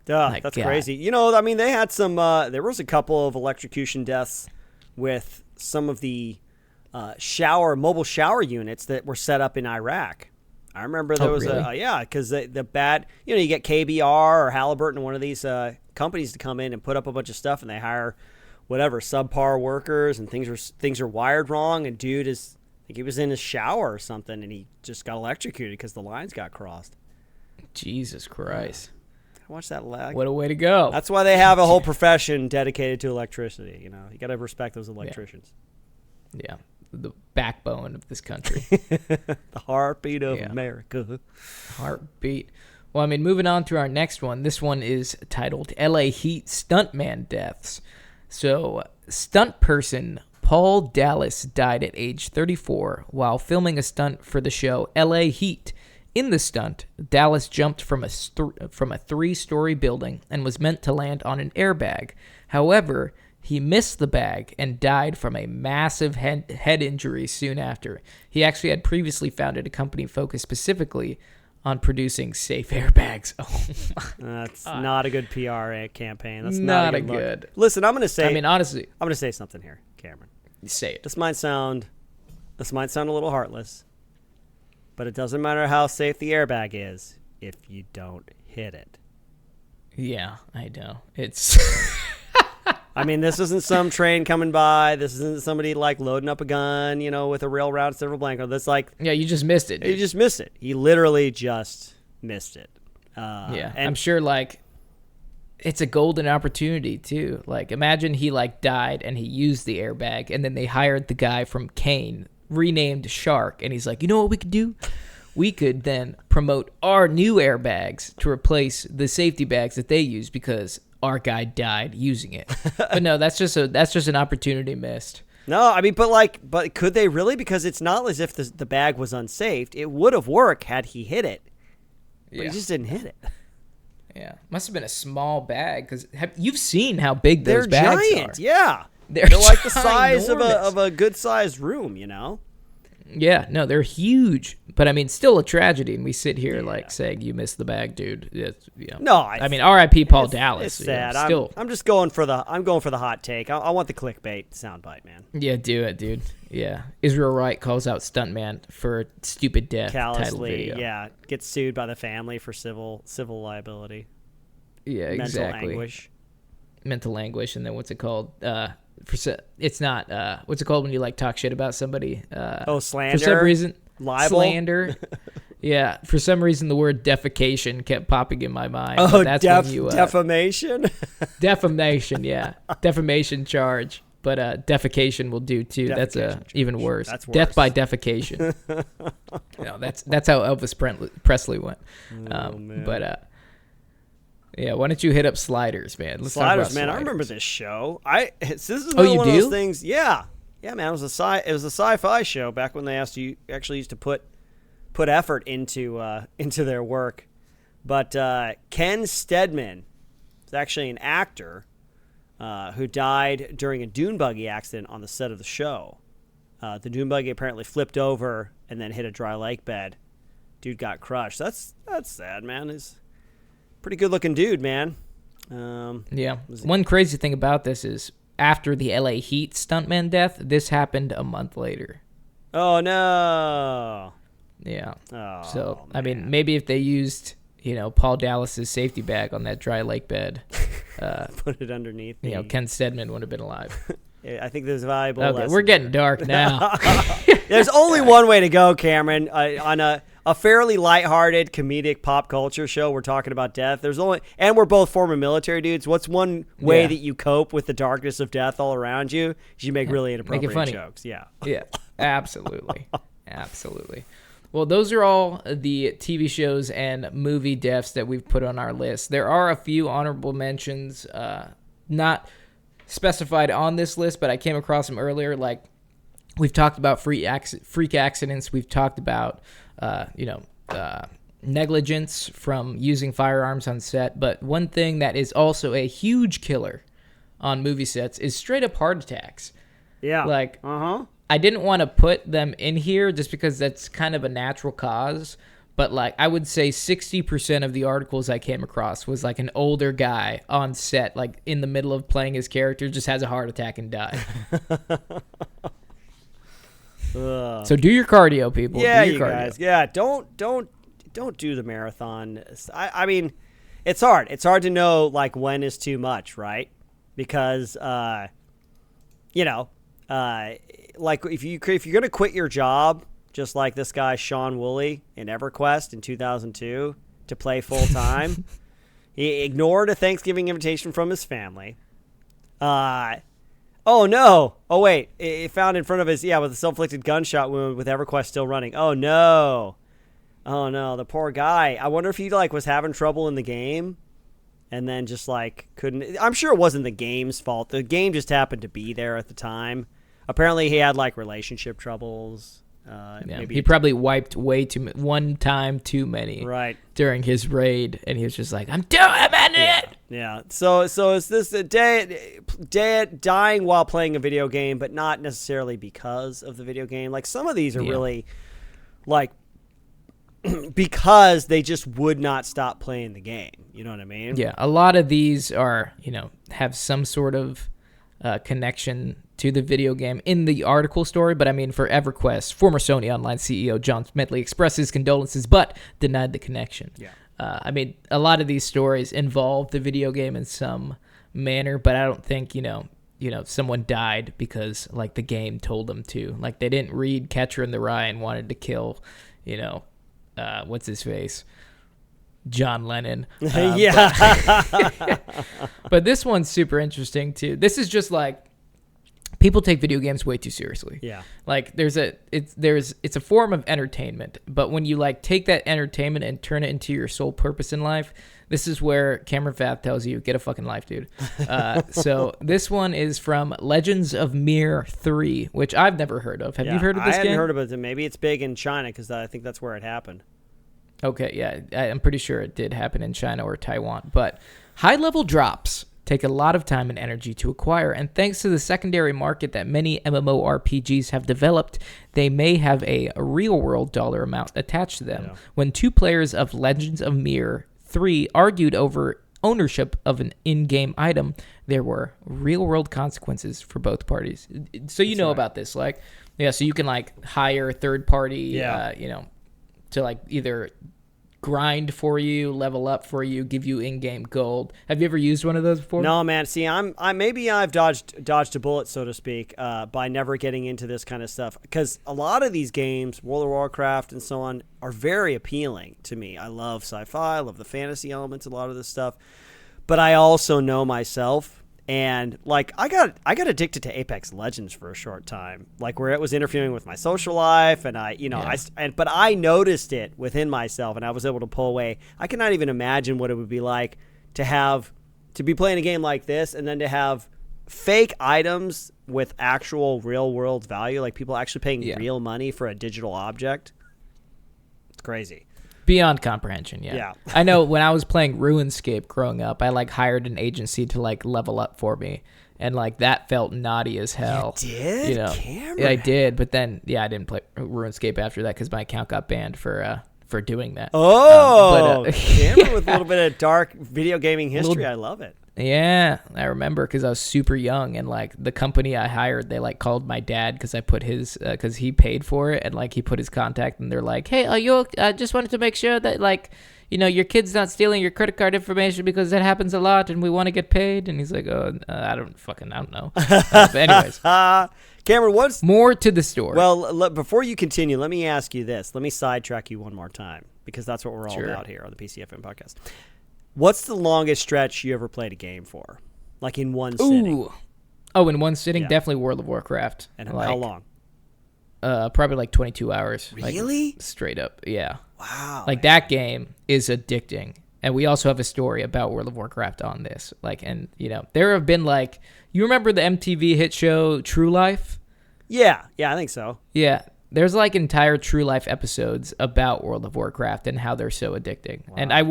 That's God. crazy. You know, I mean, they had some. There was a couple of electrocution deaths with some of the mobile shower units that were set up in Iraq. I remember there was really? because the bad, you get KBR or Halliburton, one of these companies to come in and put up a bunch of stuff, and they hire whatever subpar workers, and things are wired wrong, and dude I think he was in his shower or something, and he just got electrocuted because the lines got crossed. Jesus Christ. Watch that lag. What a way to go. That's why they have a whole profession dedicated to electricity. You got to respect those electricians. Yeah. The backbone of this country. The heartbeat of America. Heartbeat. Well, I mean, moving on to our next one. This one is titled LA Heat Stuntman Deaths. So, stunt person Paul Dallas died at age 34 while filming a stunt for the show LA Heat. In the stunt, Dallas jumped from a 3-story building and was meant to land on an airbag. However, he missed the bag and died from a massive head injury soon after. He actually had previously founded a company focused specifically on producing safe airbags. Oh, that's not a good PR campaign. That's not a a good. Look. Listen, I'm going to say. I mean, honestly, I'm going to say something here, Cameron. Say it. This might sound a little heartless, but it doesn't matter how safe the airbag is if you don't hit it. Yeah, I know. It's. I mean, this isn't some train coming by. This isn't somebody like loading up a gun, with a real round silver blanket. That's like, yeah, you just missed it. Dude. You just missed it. He literally just missed it. Yeah, and I'm sure like it's a golden opportunity too. Like, imagine he like died and he used the airbag, and then they hired the guy from Kane, renamed Shark, and he's like, you know what we could do? We could then promote our new airbags to replace the safety bags that they use because our guy died using it. But no, that's just an opportunity missed. No, I mean, but could they really? Because it's not as if the bag was unsafe. It would have worked had he hit it, but he just didn't hit it. Yeah, must have been a small bag because you've seen how big those bags giant. are. Yeah, they're like the size ginormous. of a good sized room. Yeah, no, they're huge, but I mean, still a tragedy. And we sit here like saying, "You missed the bag, dude." No, I mean, R.I.P. Paul Dallas. It's sad. Still, I'm just going for the hot take. I want the clickbait soundbite, man. Yeah, do it, dude. Yeah, Israel Wright calls out Stuntman for stupid death. Callously, gets sued by the family for civil liability. Yeah, exactly. Mental anguish, and then what's it called? It's not. What's it called when you like talk shit about somebody? Slander. For some reason, libel. Slander. Yeah, for some reason the word defecation kept popping in my mind. Oh, that's when you, defamation. Defamation, yeah, defamation charge. But defecation will do too. That's even worse. That's worse. Death by defecation. That's how Elvis Presley went. Man. But yeah, why don't you hit up Sliders, man? Let's talk about Sliders, man. Sliders. I remember this show. This is another one of those things. Yeah, man. It was a sci-fi show back when they actually used to put effort into their work. But Ken Steadman is actually an actor who died during a dune buggy accident on the set of the show. The dune buggy apparently flipped over and then hit a dry lake bed. Dude got crushed. That's sad, man. He's a pretty good looking dude, man. Yeah. One crazy thing about this is after the LA Heat stuntman death, this happened a month later. Oh no. Yeah. Oh, so, I man. mean, maybe if they used, Paul Dallas's safety bag on that dry lake bed, Put it underneath. Ken Stedman would have been alive. I think there's a valuable. Okay, lesson we're getting there. dark now. There's only one way to go, Cameron. On a fairly lighthearted comedic pop culture show, we're talking about death. And we're both former military dudes. What's one way that you cope with the darkness of death all around you? Is you make really inappropriate jokes. Yeah. Yeah, absolutely. Absolutely. Well, those are all the TV shows and movie deaths that we've put on our list. There are a few honorable mentions, not specified on this list, but I came across them earlier. Like, we've talked about freak accidents. We've talked about, negligence from using firearms on set. But one thing that is also a huge killer on movie sets is straight up heart attacks. Yeah. Like, I didn't want to put them in here just because that's kind of a natural cause. But, like, I would say 60% of the articles I came across was, like, an older guy on set, like, in the middle of playing his character, just has a heart attack and died. So do your cardio, people. Yeah, do your you cardio. guys. Yeah, don't do the marathon. I mean, it's hard. It's hard to know, like, when is too much, right? Because, like, if you're going to quit your job, just like this guy, Sean Woolley, in EverQuest in 2002, to play full-time. He ignored a Thanksgiving invitation from his family. Oh, no. Oh, wait. It found in front of his, with a self-inflicted gunshot wound with EverQuest still running. Oh, no. Oh, no. The poor guy. I wonder if he, like, was having trouble in the game and then just, like, couldn't. I'm sure it wasn't the game's fault. The game just happened to be there at the time. Apparently, he had, like, relationship troubles. He probably wiped one time too many during his raid, and he was just like, I'm it. Yeah. So is this a dying while playing a video game, but not necessarily because of the video game? Like, some of these are really, like, because they just would not stop playing the game. You know what I mean? Yeah. A lot of these are, have some sort of connection to the video game in the article story, but I mean, for EverQuest, former Sony Online CEO John Smedley expressed his condolences, but denied the connection. Yeah. I mean, a lot of these stories involve the video game in some manner, but I don't think, someone died because, like, the game told them to. Like, they didn't read Catcher in the Rye and wanted to kill, what's his face? John Lennon. But this one's super interesting, too. This is just, like, people take video games way too seriously. Yeah. Like, it's a form of entertainment, but when you, like, take that entertainment and turn it into your sole purpose in life, this is where Cameron Fath tells you, get a fucking life, dude. So this one is from Legends of Mir 3, which I've never heard of. Have you heard of this game? I hadn't heard of it. Maybe it's big in China because I think that's where it happened. Okay, yeah. I'm pretty sure it did happen in China or Taiwan. But high-level drops take a lot of time and energy to acquire, and thanks to the secondary market that many MMORPGs have developed, they may have a real-world dollar amount attached to them. Yeah. When two players of Legends of Mir 3 argued over ownership of an in-game item, there were real-world consequences for both parties. So you know about this, like, so you can, like, hire third-party, to, like, either grind for you, level up for you, give you in-game gold. Have you ever used one of those before? No, man. See, I've dodged a bullet, so to speak, by never getting into this kind of stuff. Because a lot of these games, World of Warcraft and so on, are very appealing to me. I love sci-fi. I love the fantasy elements, a lot of this stuff. But I also know myself. And, like, I got addicted to Apex Legends for a short time, like, where it was interfering with my social life, and but I noticed it within myself, and I was able to pull away. I cannot even imagine what it would be like to be playing a game like this, and then to have fake items with actual real world value, like people actually paying real money for a digital object. It's crazy. Beyond comprehension, yeah. I know when I was playing RuneScape growing up, I, like, hired an agency to, like, level up for me. And, like, that that felt naughty as hell. You did? You know, Cameron. yeah, I did. But then, I didn't play RuneScape after that because my account got banned for doing that. Oh, Cameron with a yeah. little bit of dark video gaming history. I love it. Yeah, I remember because I was super young, and like the company I hired, they like called my dad because I put his because he paid for it, and like he put his contact, and they're like, "Hey, I just wanted to make sure that like your kid's not stealing your credit card information because that happens a lot, and we want to get paid." And he's like, "Oh, I don't know." But anyways, Cameron, what's more to the story? Well, before you continue, let me ask you this. Let me sidetrack you one more time because that's what we're all Sure. about here on the PCFM podcast. What's the longest stretch you ever played a game for? Like in one sitting? Ooh. Oh, in one sitting, Yeah. definitely World of Warcraft. And like, how long? Probably like 22 hours. Really? Like, straight up, yeah. Wow. Like that game is addicting. And we also have a story about World of Warcraft on this. Like, and there have been like, you remember the MTV hit show True Life? Yeah, I think so. Yeah. There's like entire True Life episodes about World of Warcraft and how they're so addicting. Wow. And I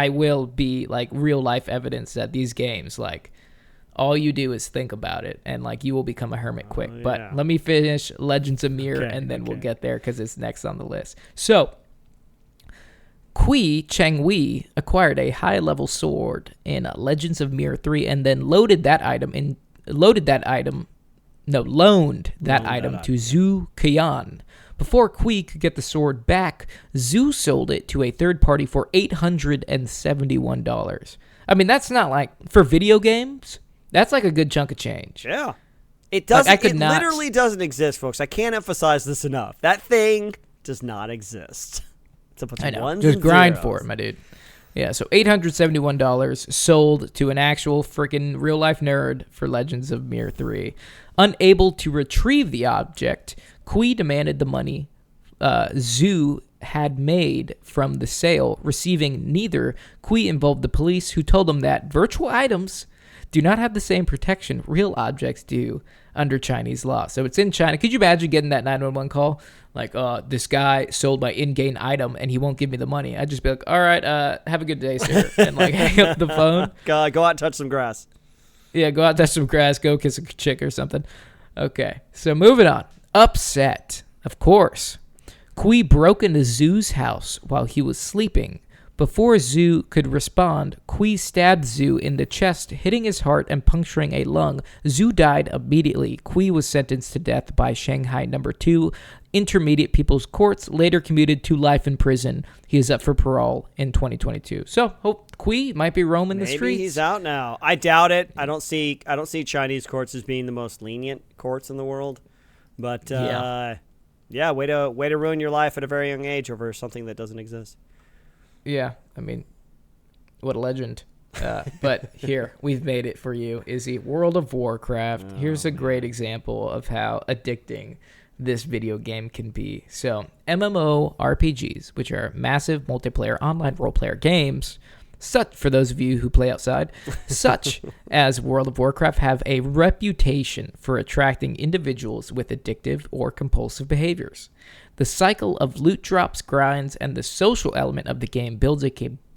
will be like real life evidence that these games, like all you do is think about it and like you will become a hermit quick. Yeah. But let me finish Legends of Mir and then we'll get there because it's next on the list. So Kui Cheng-Wei acquired a high-level sword in Legends of Mir 3 and then loaned that item to Zhu Qian. Before Kui could get the sword back, Zhu sold it to a third party for $871. I mean, that's not like, for video games, that's like a good chunk of change. Yeah. It doesn't. Like, it literally doesn't exist, folks. I can't emphasize this enough. That thing does not exist. It's a bunch of ones just and grind zeros. for it, my dude. Yeah, so $871 sold to an actual freaking real-life nerd for Legends of Mir 3. Unable to retrieve the object, Kui demanded the money Zhu had made from the sale. Receiving neither, Kui involved the police, who told him that virtual items do not have the same protection real objects do under Chinese law. So it's in China. Could you imagine getting that 911 call? Like, this guy sold my in-game item and he won't give me the money. I'd just be like, all right, have a good day, sir. And like hang up the phone. Go out and touch some grass. Yeah, go out, touch some grass, go kiss a chick or something. Okay, so moving on. Upset, of course. Kui broke into Zhu's house while he was sleeping. Before Zhu could respond, Kui stabbed Zhu in the chest, hitting his heart and puncturing a lung. Zhu died immediately. Kui was sentenced to death by Shanghai No. 2 Intermediate People's Courts, later commuted to life in prison. He is up for parole in 2022. So, hope Kui might be roaming the streets. Maybe he's out now. I doubt it. I don't see Chinese courts as being the most lenient courts in the world. But way to ruin your life at a very young age over something that doesn't exist. Yeah, I mean, what a legend. But here, we've made it for you, Izzy. World of Warcraft. Here's a great example of how addicting this video game can be. So, MMORPGs, which are massive multiplayer online role-player games, for those of you who play outside, such as World of Warcraft, have a reputation for attracting individuals with addictive or compulsive behaviors. The cycle of loot drops, grinds, and the social element of the game builds a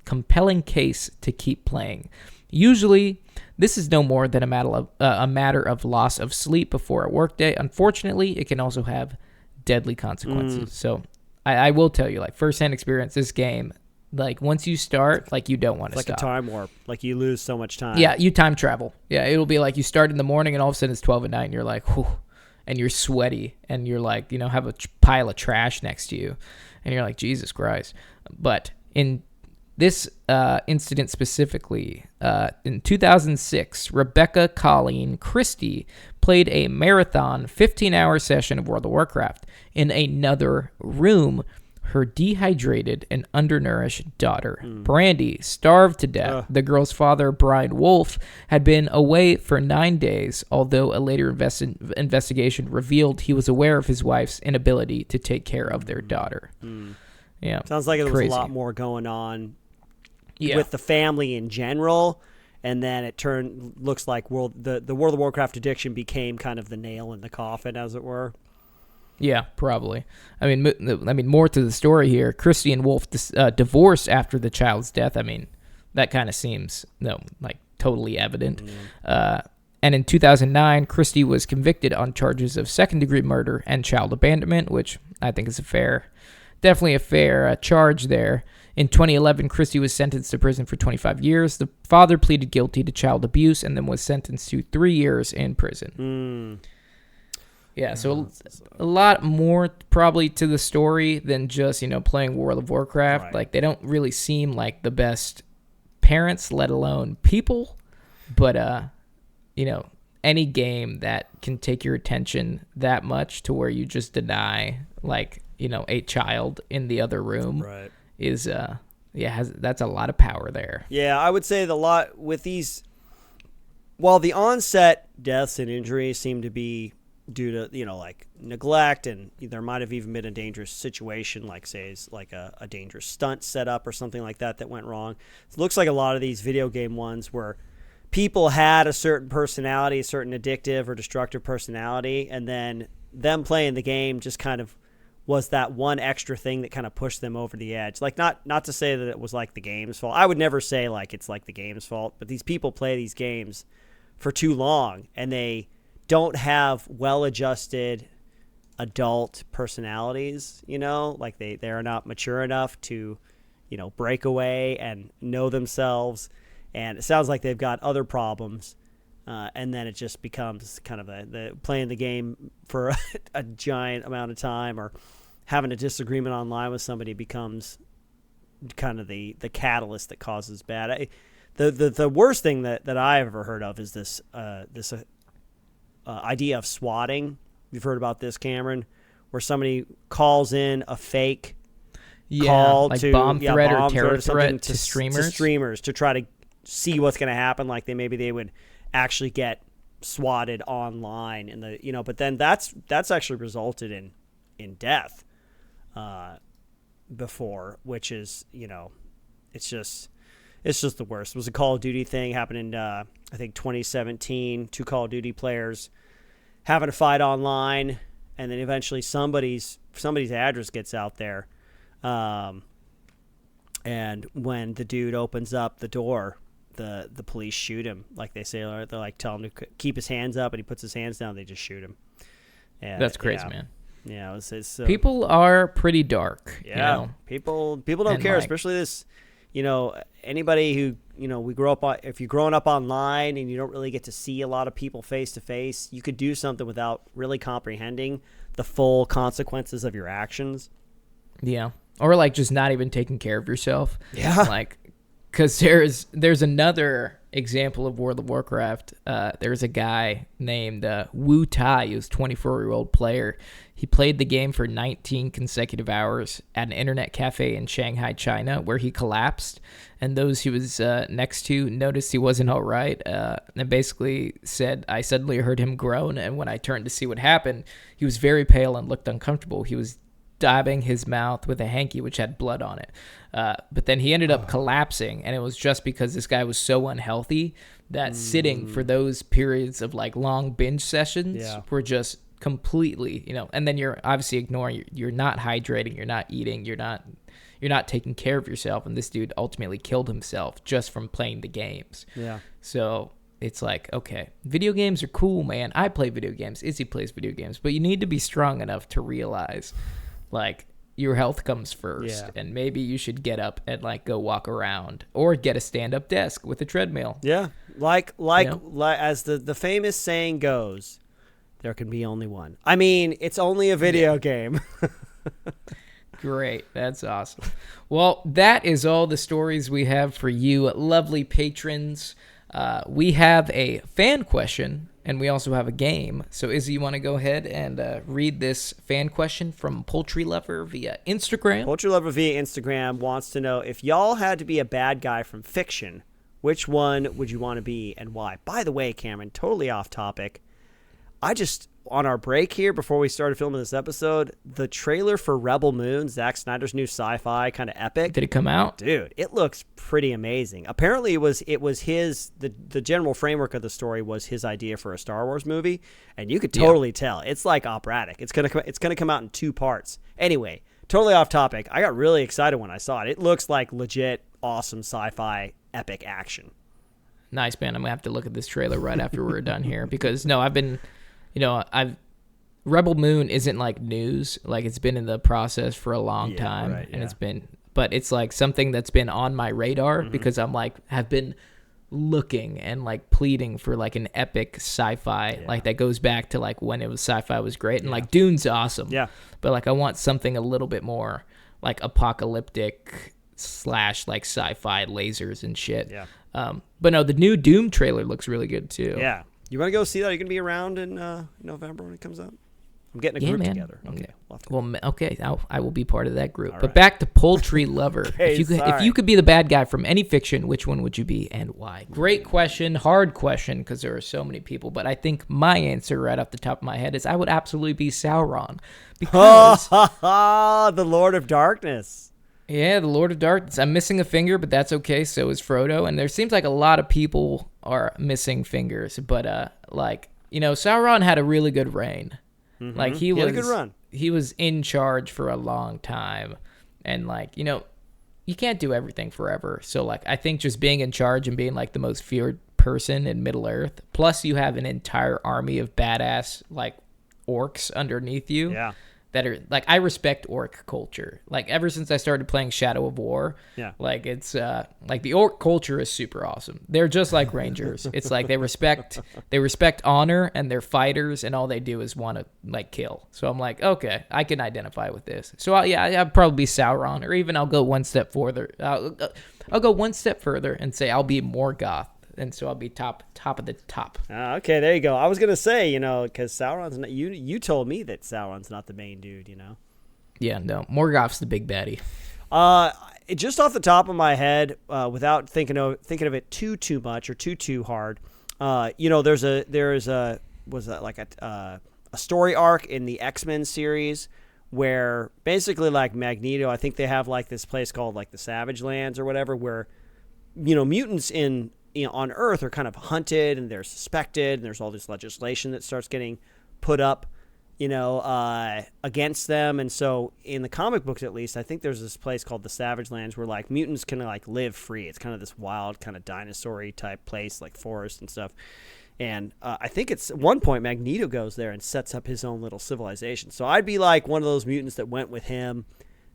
compelling case to keep playing. Usually, this is no more than a matter of loss of sleep before a workday. Unfortunately, it can also have deadly consequences. So, I will tell you, like, firsthand experience, this game, like, once you start, like, you don't want to stop. It's like a time warp. Like, you lose so much time. Yeah, you time travel. Yeah, it'll be like you start in the morning and all of a sudden it's 12 at night and you're like, whew, and you're sweaty and you're like, have a pile of trash next to you and you're like, Jesus Christ. But in this incident specifically, in 2006, Rebecca Colleen Christie played a marathon 15-hour session of World of Warcraft. In another room, her dehydrated and undernourished daughter, Brandy, starved to death. The girl's father, Brian Wolf, had been away for 9 days, although a later investigation revealed he was aware of his wife's inability to take care of their daughter. Yeah, Sounds like there was a lot more going on with the family in general, and then it looks like the World of Warcraft addiction became kind of the nail in the coffin, as it were. Yeah, probably. I mean, more to the story here. Christy and Wolf divorced after the child's death. I mean, that kind of seems like totally evident. And in 2009, Christie was convicted on charges of second-degree murder and child abandonment, which I think is definitely a fair charge there. In 2011, Christie was sentenced to prison for 25 years. The father pleaded guilty to child abuse and then was sentenced to 3 years in prison. Yeah, so a lot more probably to the story than just, playing World of Warcraft. Right. Like, they don't really seem like the best parents, let alone people. But, any game that can take your attention that much to where you just deny, like, a child in the other room is, that's a lot of power there. Yeah, I would say the lot with these, while the onset deaths and injuries seem to be due to, like neglect, and there might have even been a dangerous situation, like say like a dangerous stunt set up or something like that went wrong. It looks like a lot of these video game ones where people had a certain personality, a certain addictive or destructive personality, and then them playing the game just kind of was that one extra thing that kind of pushed them over the edge. Like, not to say that it was like the game's fault. I would never say like it's like the game's fault, but these people play these games for too long and they don't have well-adjusted adult personalities, like they are not mature enough to, break away and know themselves. And it sounds like they've got other problems. And then it just becomes kind of the playing the game for a giant amount of time or having a disagreement online with somebody becomes kind of the catalyst that causes bad. The worst thing that I've ever heard of is this idea of swatting. You've heard about this, Cameron, where somebody calls in a fake call like to bomb threat or terror something threat to streamers to try to see what's going to happen. Like they would actually get swatted online in but then that's actually resulted in death before, which is, it's just the worst. It was a Call of Duty thing happened in I think 2017. 2 Call of Duty players having a fight online, and then eventually somebody's address gets out there, and when the dude opens up the door, the police shoot him. Like they say, they're like tell him to keep his hands up, and he puts his hands down. They just shoot him. And, that's crazy, man. Yeah, it's people are pretty dark. Yeah, people don't care, especially this. Anybody who we grow up. If you're growing up online and you don't really get to see a lot of people face to face, you could do something without really comprehending the full consequences of your actions. Yeah, or like just not even taking care of yourself. Yeah, like. Because there's another example of World of Warcraft. There's a guy named Wu Tai, who's a 24-year-old player. He played the game for 19 consecutive hours at an internet cafe in Shanghai, China, where he collapsed. And those he was next to noticed he wasn't all right, and basically said, I suddenly heard him groan, and when I turned to see what happened, he was very pale and looked uncomfortable. He was dabbing his mouth with a hanky which had blood on it. But then he ended up collapsing, and it was just because this guy was so unhealthy that sitting for those periods of like long binge sessions were just completely, and then you're obviously ignoring, you're not hydrating, you're not eating, you're not taking care of yourself, and this dude ultimately killed himself just from playing the games. Yeah. So it's like, okay, video games are cool, man. I play video games. Izzy plays video games, but you need to be strong enough to realize like your health comes first, and maybe you should get up and like go walk around or get a stand-up desk with a treadmill. Yeah, like as the famous saying goes, there can be only one. I mean, it's only a video game. Great, that's awesome. Well, that is all the stories we have for you, lovely patrons. We have a fan question, and we also have a game. So, Izzy, you want to go ahead and read this fan question from Poultry Lover via Instagram? Poultry Lover via Instagram wants to know, if y'all had to be a bad guy from fiction, which one would you want to be and why? By the way, Cameron, totally off topic. On our break here, before we started filming this episode, the trailer for Rebel Moon, Zack Snyder's new sci-fi kind of epic. Did it come out? Dude, it looks pretty amazing. Apparently, it was his, the general framework of the story was his idea for a Star Wars movie, and you could totally tell. It's like operatic. It's gonna come out in 2 parts. Anyway, totally off topic. I got really excited when I saw it. It looks like legit awesome sci-fi epic action. Nice, man. I'm gonna have to look at this trailer right after we're done here because no, I've been, Rebel Moon isn't like news. Like it's been in the process for a long time, right, and but it's like something that's been on my radar because I'm like have been looking and like pleading for like an epic sci-fi like that goes back to like when it was sci-fi was great and like Dune's awesome. Yeah, but like I want something a little bit more like apocalyptic / like sci-fi lasers and shit. Yeah. But no, the new Doom trailer looks really good too. Yeah. You want to go see that? Are you going to be around in November when it comes out? I'm getting a group together. Okay. Okay. I will be part of that group. But back to Poultry Lover. If you could be the bad guy from any fiction, which one would you be and why? Great question. Hard question because there are so many people. But I think my answer right off the top of my head is I would absolutely be Sauron. Because the Lord of Darkness. Yeah, the Lord of Darkness. I'm missing a finger, but that's okay. So is Frodo. And there seems like a lot of people are missing fingers. But, Sauron had a really good reign. Mm-hmm. Like, he had a good run. He was in charge for a long time. And, like, you can't do everything forever. So, like, I think just being in charge and being, like, the most feared person in Middle-earth, plus you have an entire army of badass, like, orcs underneath you. Yeah. That are like I respect orc culture. Like ever since I started playing Shadow of War, like it's like the orc culture is super awesome. They're just like Rangers. It's like they respect honor and they're fighters and all they do is want to like kill. So I'm like, okay, I can identify with this. So I'd probably be Sauron, or even I'll go one step further. I'll go one step further and say I'll be Morgoth. And so I'll be top of the top. Okay, there you go. I was gonna say, because Sauron's not, you told me that Sauron's not the main dude, Yeah, no, Morgoth's the big baddie. Just off the top of my head, without thinking of it too much or too hard, there's a story arc in the X-Men series where basically like Magneto, I think they have like this place called like the Savage Lands or whatever, where mutants on Earth are kind of hunted and they're suspected, and there's all this legislation that starts getting put up, against them. And so in the comic books, at least, I think there's this place called the Savage Lands where like mutants can like live free. It's kind of this wild kind of dinosaur-y type place, like forest and stuff. And I think it's at one point Magneto goes there and sets up his own little civilization. So I'd be like one of those mutants that went with him,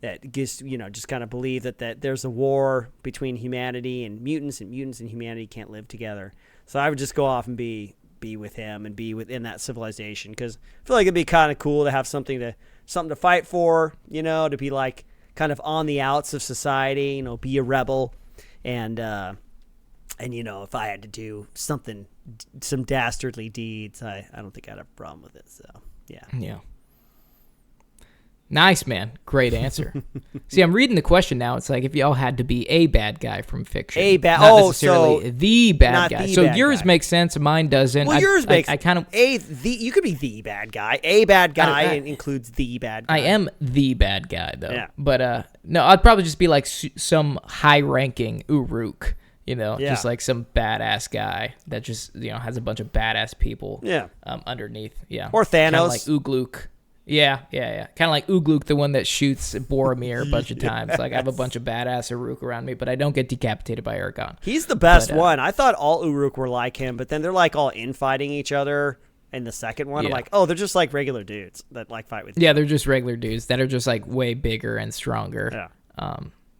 that gets, just kind of believe that there's a war between humanity and mutants and humanity can't live together. So I would just go off and be with him and be within that civilization, because I feel like it'd be kind of cool to have something to fight for, to be like kind of on the outs of society, be a rebel. And if I had to do some dastardly deeds, I don't think I'd have a problem with it. So, yeah. Yeah. Nice, man. Great answer. See, I'm reading the question now. It's like if y'all had to be a bad guy from fiction. Not necessarily the bad guy. So yours makes sense. Mine doesn't. Well, yours makes I kind of you could be the bad guy. A bad guy includes the bad guy. I am the bad guy though. Yeah. But no, I'd probably just be like some high-ranking Uruk. Just like some badass guy that just has a bunch of badass people. Yeah. Underneath. Yeah. Or Thanos. Kinda like Ugluk. Yeah. Kind of like Ugluk, the one that shoots Boromir a bunch of times. Like I have a bunch of badass Uruk around me, but I don't get decapitated by Aragorn. He's the best one. I thought all Uruk were like him, but then they're like all infighting each other in the second one. Yeah. I'm like, oh, they're just like regular dudes that like fight with each other. They're just regular dudes that are just like way bigger and stronger. Yeah.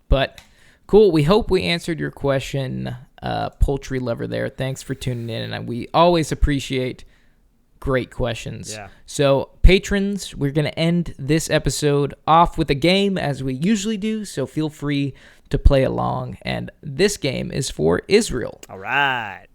But cool. We hope we answered your question, Poultry Lover there. Thanks for tuning in, and we always appreciate great questions. Yeah. So, patrons, we're going to end this episode off with a game as we usually do, so feel free to play along. And this game is for Israel. All right.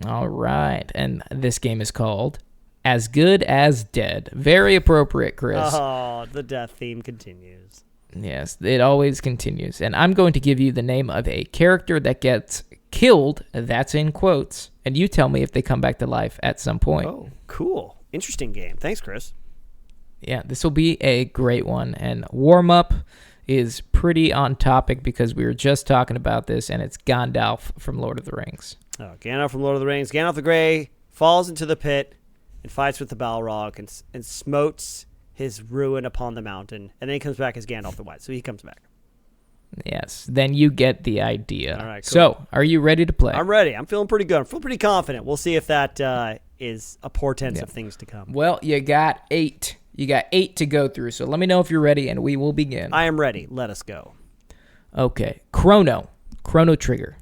And this game is called As Good as Dead. Very appropriate, Chris. Oh, the death theme continues. Yes, it always continues. And I'm going to give you the name of a character that gets killed, that's in quotes, and you tell me if they come back to life at some point. Oh, cool. Interesting game. Thanks, Chris. Yeah, this will be a great one. And warm-up is pretty on topic because we were just talking about this, and it's Gandalf from Lord of the Rings. Oh, Gandalf from Lord of the Rings. Gandalf the Grey falls into the pit and fights with the Balrog and smotes his ruin upon the mountain. And then he comes back as Gandalf the White. So he comes back. Yes, then you get the idea. All right, cool. So, are you ready to play? I'm ready. I'm feeling pretty good. I'm feeling pretty confident. We'll see if that is a portent of things to come. Well, you got 8. You got 8 to go through. So let me know if you're ready, and we will begin. I am ready. Let us go. Okay. Chrono Trigger.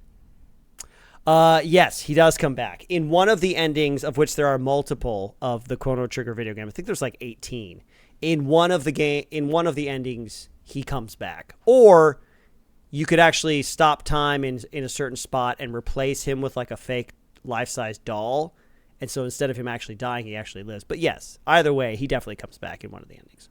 Yes, he does come back. In one of the endings, of which there are multiple of the Chrono Trigger video game, I think there's like 18. In one of the endings, he comes back. Or you could actually stop time in a certain spot and replace him with like a fake life-size doll. And so instead of him actually dying, he actually lives. But yes, either way, he definitely comes back in one of the endings.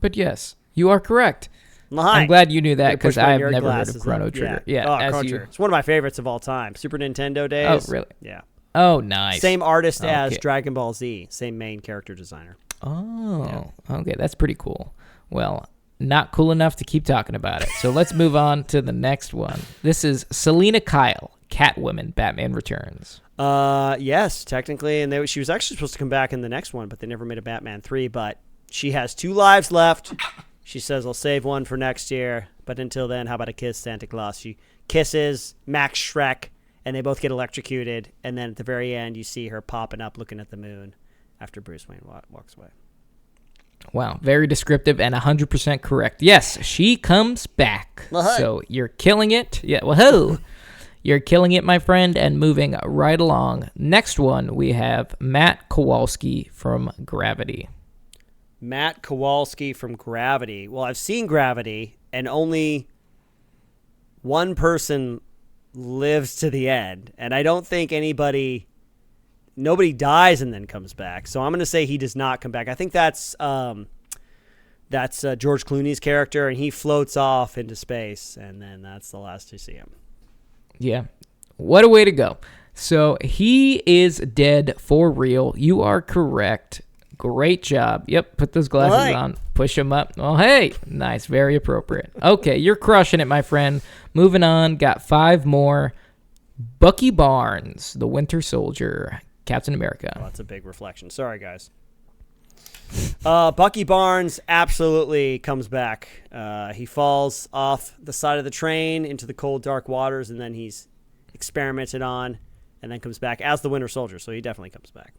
But yes, you are correct. Hi. I'm glad you knew that because Push my I have nerd never heard glasses of Chrono up. Trigger. Yeah. Chrono Trigger. It's one of my favorites of all time. Super Nintendo days. Oh, really? Yeah. Oh, nice. Same artist as Okay. Dragon Ball Z. Same main character designer. Oh, okay. That's pretty cool. Well, not cool enough to keep talking about it. So let's move on to the next one. This is Selena Kyle, Catwoman, Batman Returns. Yes, technically. And she was actually supposed to come back in the next one, but they never made a Batman 3. But she has 2 lives left. She says, I'll save one for next year. But until then, how about a kiss, Santa Claus? She kisses Max Shrek, and they both get electrocuted. And then at the very end, you see her popping up looking at the moon after Bruce Wayne walks away. Wow, very descriptive and 100% correct. Yes, she comes back. Well, hey. So you're killing it. Yeah, well, you're killing it, my friend, and moving right along. Next one, we have Matt Kowalski from Gravity. Matt Kowalski from Gravity. Well, I've seen Gravity, and only one person lives to the end. And I don't think nobody dies and then comes back. So I'm going to say he does not come back. I think that's George Clooney's character, and he floats off into space, and then that's the last you see him. Yeah, what a way to go. So he is dead for real. You are correct. Great job. Yep, put those glasses on. Push them up. Oh, hey. Nice. Very appropriate. Okay, you're crushing it, my friend. Moving on. Got 5 more. Bucky Barnes, the Winter Soldier, Captain America. Oh, that's a big reflection. Sorry, guys. Bucky Barnes absolutely comes back. He falls off the side of the train into the cold, dark waters, and then he's experimented on and then comes back as the Winter Soldier, so he definitely comes back.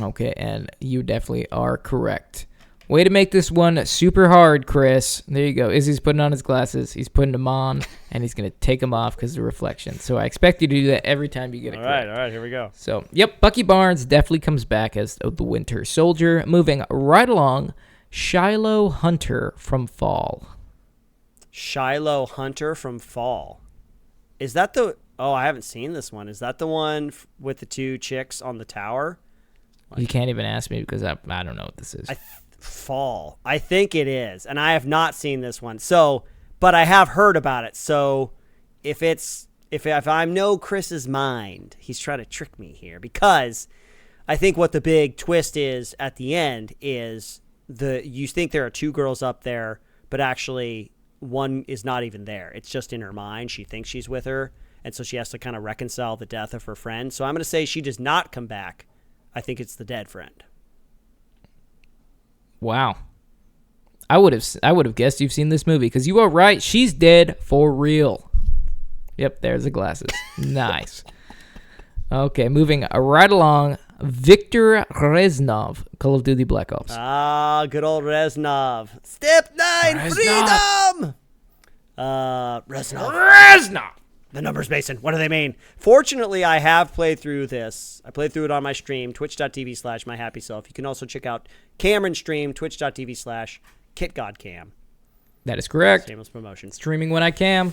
Okay, and you definitely are correct. Way to make this one super hard, Chris. There you go. Izzy's putting on his glasses. He's putting them on, and he's going to take them off because of the reflection. So I expect you to do that every time you get it correct. All right, here we go. So, yep, Bucky Barnes definitely comes back as the Winter Soldier. Moving right along, Shiloh Hunter from Fall. Shiloh Hunter from Fall. Is that the... Oh, I haven't seen this one. Is that the one with the 2 chicks on the tower? You can't even ask me because I don't know what this is. Fall. I think it is. And I have not seen this one. So, but I have heard about it. So if I'm no Chris's mind, he's trying to trick me here, because I think what the big twist is at the end is you think there are 2 girls up there, but actually one is not even there. It's just in her mind. She thinks she's with her. And so she has to kind of reconcile the death of her friend. So I'm going to say she does not come back. I think it's the dead friend. Wow. I would have guessed you've seen this movie because you are right. She's dead for real. Yep, there's the glasses. Nice. Okay, moving right along. Victor Reznov, Call of Duty Black Ops. Ah, good old Reznov. Step 9, freedom! Reznov. The numbers, Mason. What do they mean? Fortunately, I have played through this. I played through it on my stream, twitch.tv/myhappyself. You can also check out Cameron's stream, twitch.tv/KitGodCam. That is correct. Shameless promotion. Streaming when I can.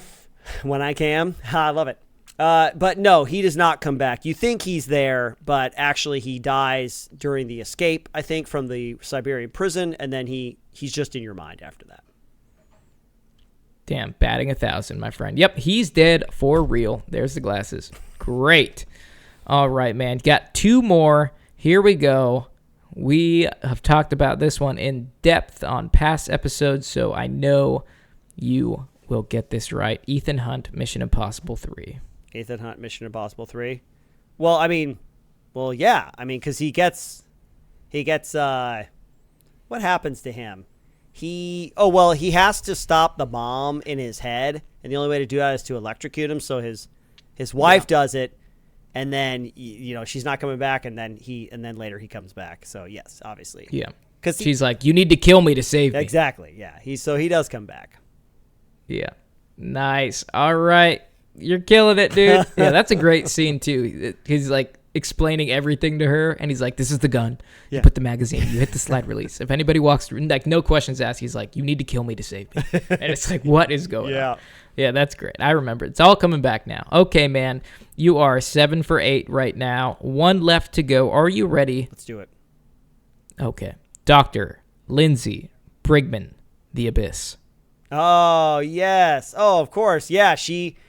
When I can. I love it. But no, he does not come back. You think he's there, but actually he dies during the escape, I think, from the Siberian prison, and then he's just in your mind after that. Damn, batting 1,000, my friend. Yep, he's dead for real. There's the glasses. Great. All right, man. Got 2 more. Here we go. We have talked about this one in depth on past episodes, so I know you will get this right. Ethan Hunt, Mission Impossible 3. Ethan Hunt, Mission Impossible 3. Well, yeah. Because he gets, what happens to him? he has to stop the bomb in his head, and the only way to do that is to electrocute him. So his wife does it, and then she's not coming back, and then later he comes back. So yes, obviously, Yeah. because She's like, you need to kill me to save me. exactly, yeah. He does come back. Yeah. Nice. All right. You're killing it, dude. Yeah, that's a great scene, too. He's like explaining everything to her, and he's like, this is the gun. You put the magazine. You hit the slide release. If anybody walks through, like, no questions asked, he's like, you need to kill me to save me. And it's like, what is going on? Yeah, that's great. I remember. It's all coming back now. Okay, man. You are 7 for 8 right now. 1 left to go. Are you ready? Let's do it. Okay. Dr. Lindsay Brigman, The Abyss. Oh yes. Oh, of course. Yeah.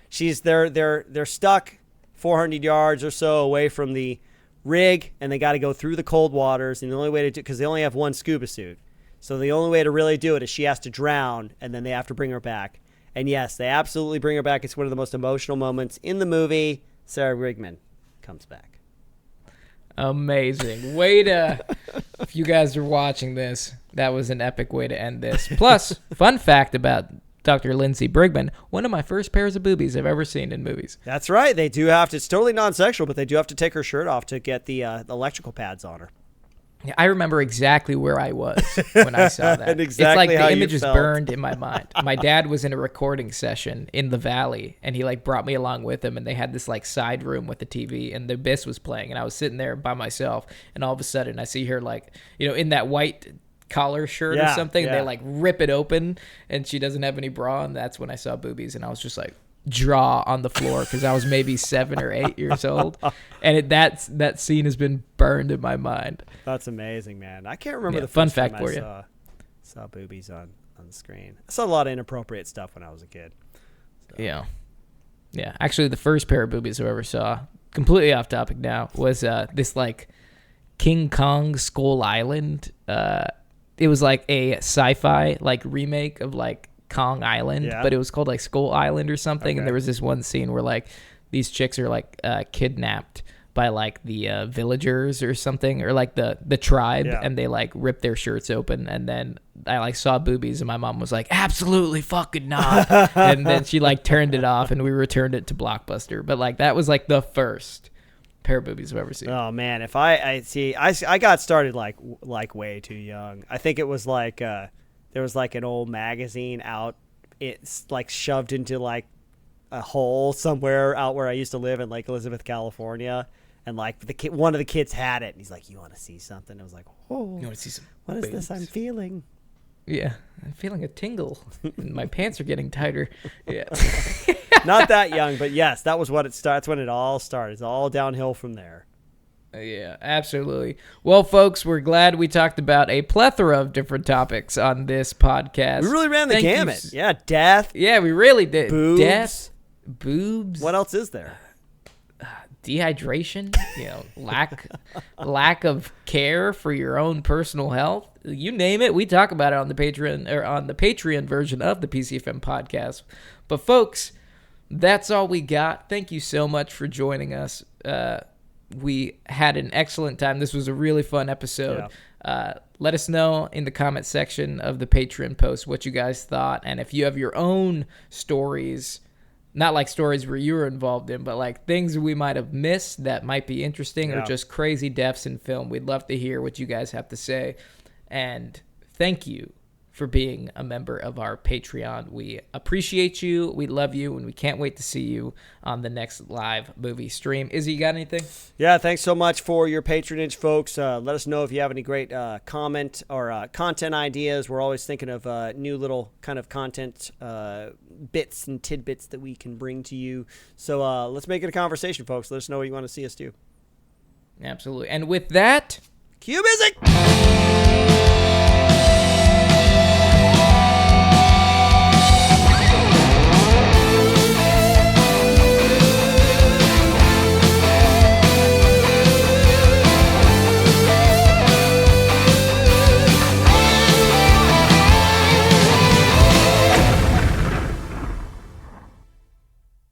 They're stuck 400 yards or so away from the rig, and they got to go through the cold waters. And the only way to do, because they only have one scuba suit, so the only way to really do it is she has to drown, and then they have to bring her back. And yes, they absolutely bring her back. It's one of the most emotional moments in the movie. Sarah Brigman comes back. Amazing. If you guys are watching this, that was an epic way to end this. Plus, fun fact about Dr. Lindsay Brigman, one of my first pairs of boobies I've ever seen in movies. That's right. They do have to, it's totally non-sexual, but they do have to take her shirt off to get the electrical pads on her. Yeah, I remember exactly where I was when I saw that. And exactly it's like how the you image is felt. burned in my mind. My dad was in a recording session in the valley, and he like brought me along with him, and they had this like side room with the TV, and The Abyss was playing, and I was sitting there by myself, and all of a sudden I see her like, in that white collar shirt or something, and they like rip it open, and she doesn't have any bra, and that's when I saw boobies, and I was just like, jaw on the floor, because I was maybe 7 or 8 years old, and that scene has been burned in my mind. That's amazing, man. I can't remember the fun first fact time for I you. saw boobies on the screen. I saw a lot of inappropriate stuff when I was a kid. So. Yeah. Actually, the first pair of boobies I ever saw, completely off topic now, was this like King Kong Skull Island. It was like a sci-fi like remake of like Kong Island, but it was called like Skull Island or something. Okay. And there was this one scene where like these chicks are like kidnapped by like the villagers or something, or like the tribe, and they like rip their shirts open, and then I like saw boobies, and my mom was like, absolutely fucking not. And then she like turned it off, and we returned it to Blockbuster. But like that was like the first pair of boobies I've ever seen. Oh man, if I got started like way too young. I think it was like there was like an old magazine out, it's like shoved into like a hole somewhere out where I used to live in Lake Elizabeth, California, and like one of the kids had it, and he's like, you want to see something? I was like, oh, You want to see some what is boobs? this I'm feeling? Yeah, I'm feeling a tingle, and my pants are getting tighter. Yeah. Not that young, but yes, that was what it starts when it all started. It's all downhill from there. Yeah, absolutely. Well, folks, we're glad we talked about a plethora of different topics on this podcast. We really ran the gamut. Yeah, death. Yeah, we really did. Boobs. Death, boobs. What else is there? Dehydration, lack of care for your own personal health. You name it, we talk about it on the Patreon version of the PCFM podcast. But folks, that's all we got. Thank you so much for joining us. We had an excellent time. This was a really fun episode. Yeah. Let us know in the comment section of the Patreon post what you guys thought, and if you have your own stories, not like stories where you were involved in, but like things we might have missed that might be interesting, or just crazy deaths in film. We'd love to hear what you guys have to say. And thank you for being a member of our Patreon. We appreciate you, we love you, and we can't wait to see you on the next live movie stream. Izzy, you got anything? Yeah, thanks so much for your patronage, folks. Let us know if you have any great comment or content ideas. We're always thinking of new little kind of content bits and tidbits that we can bring to you. So let's make it a conversation, folks. Let us know what you want to see us do. Absolutely. And with that, cue music!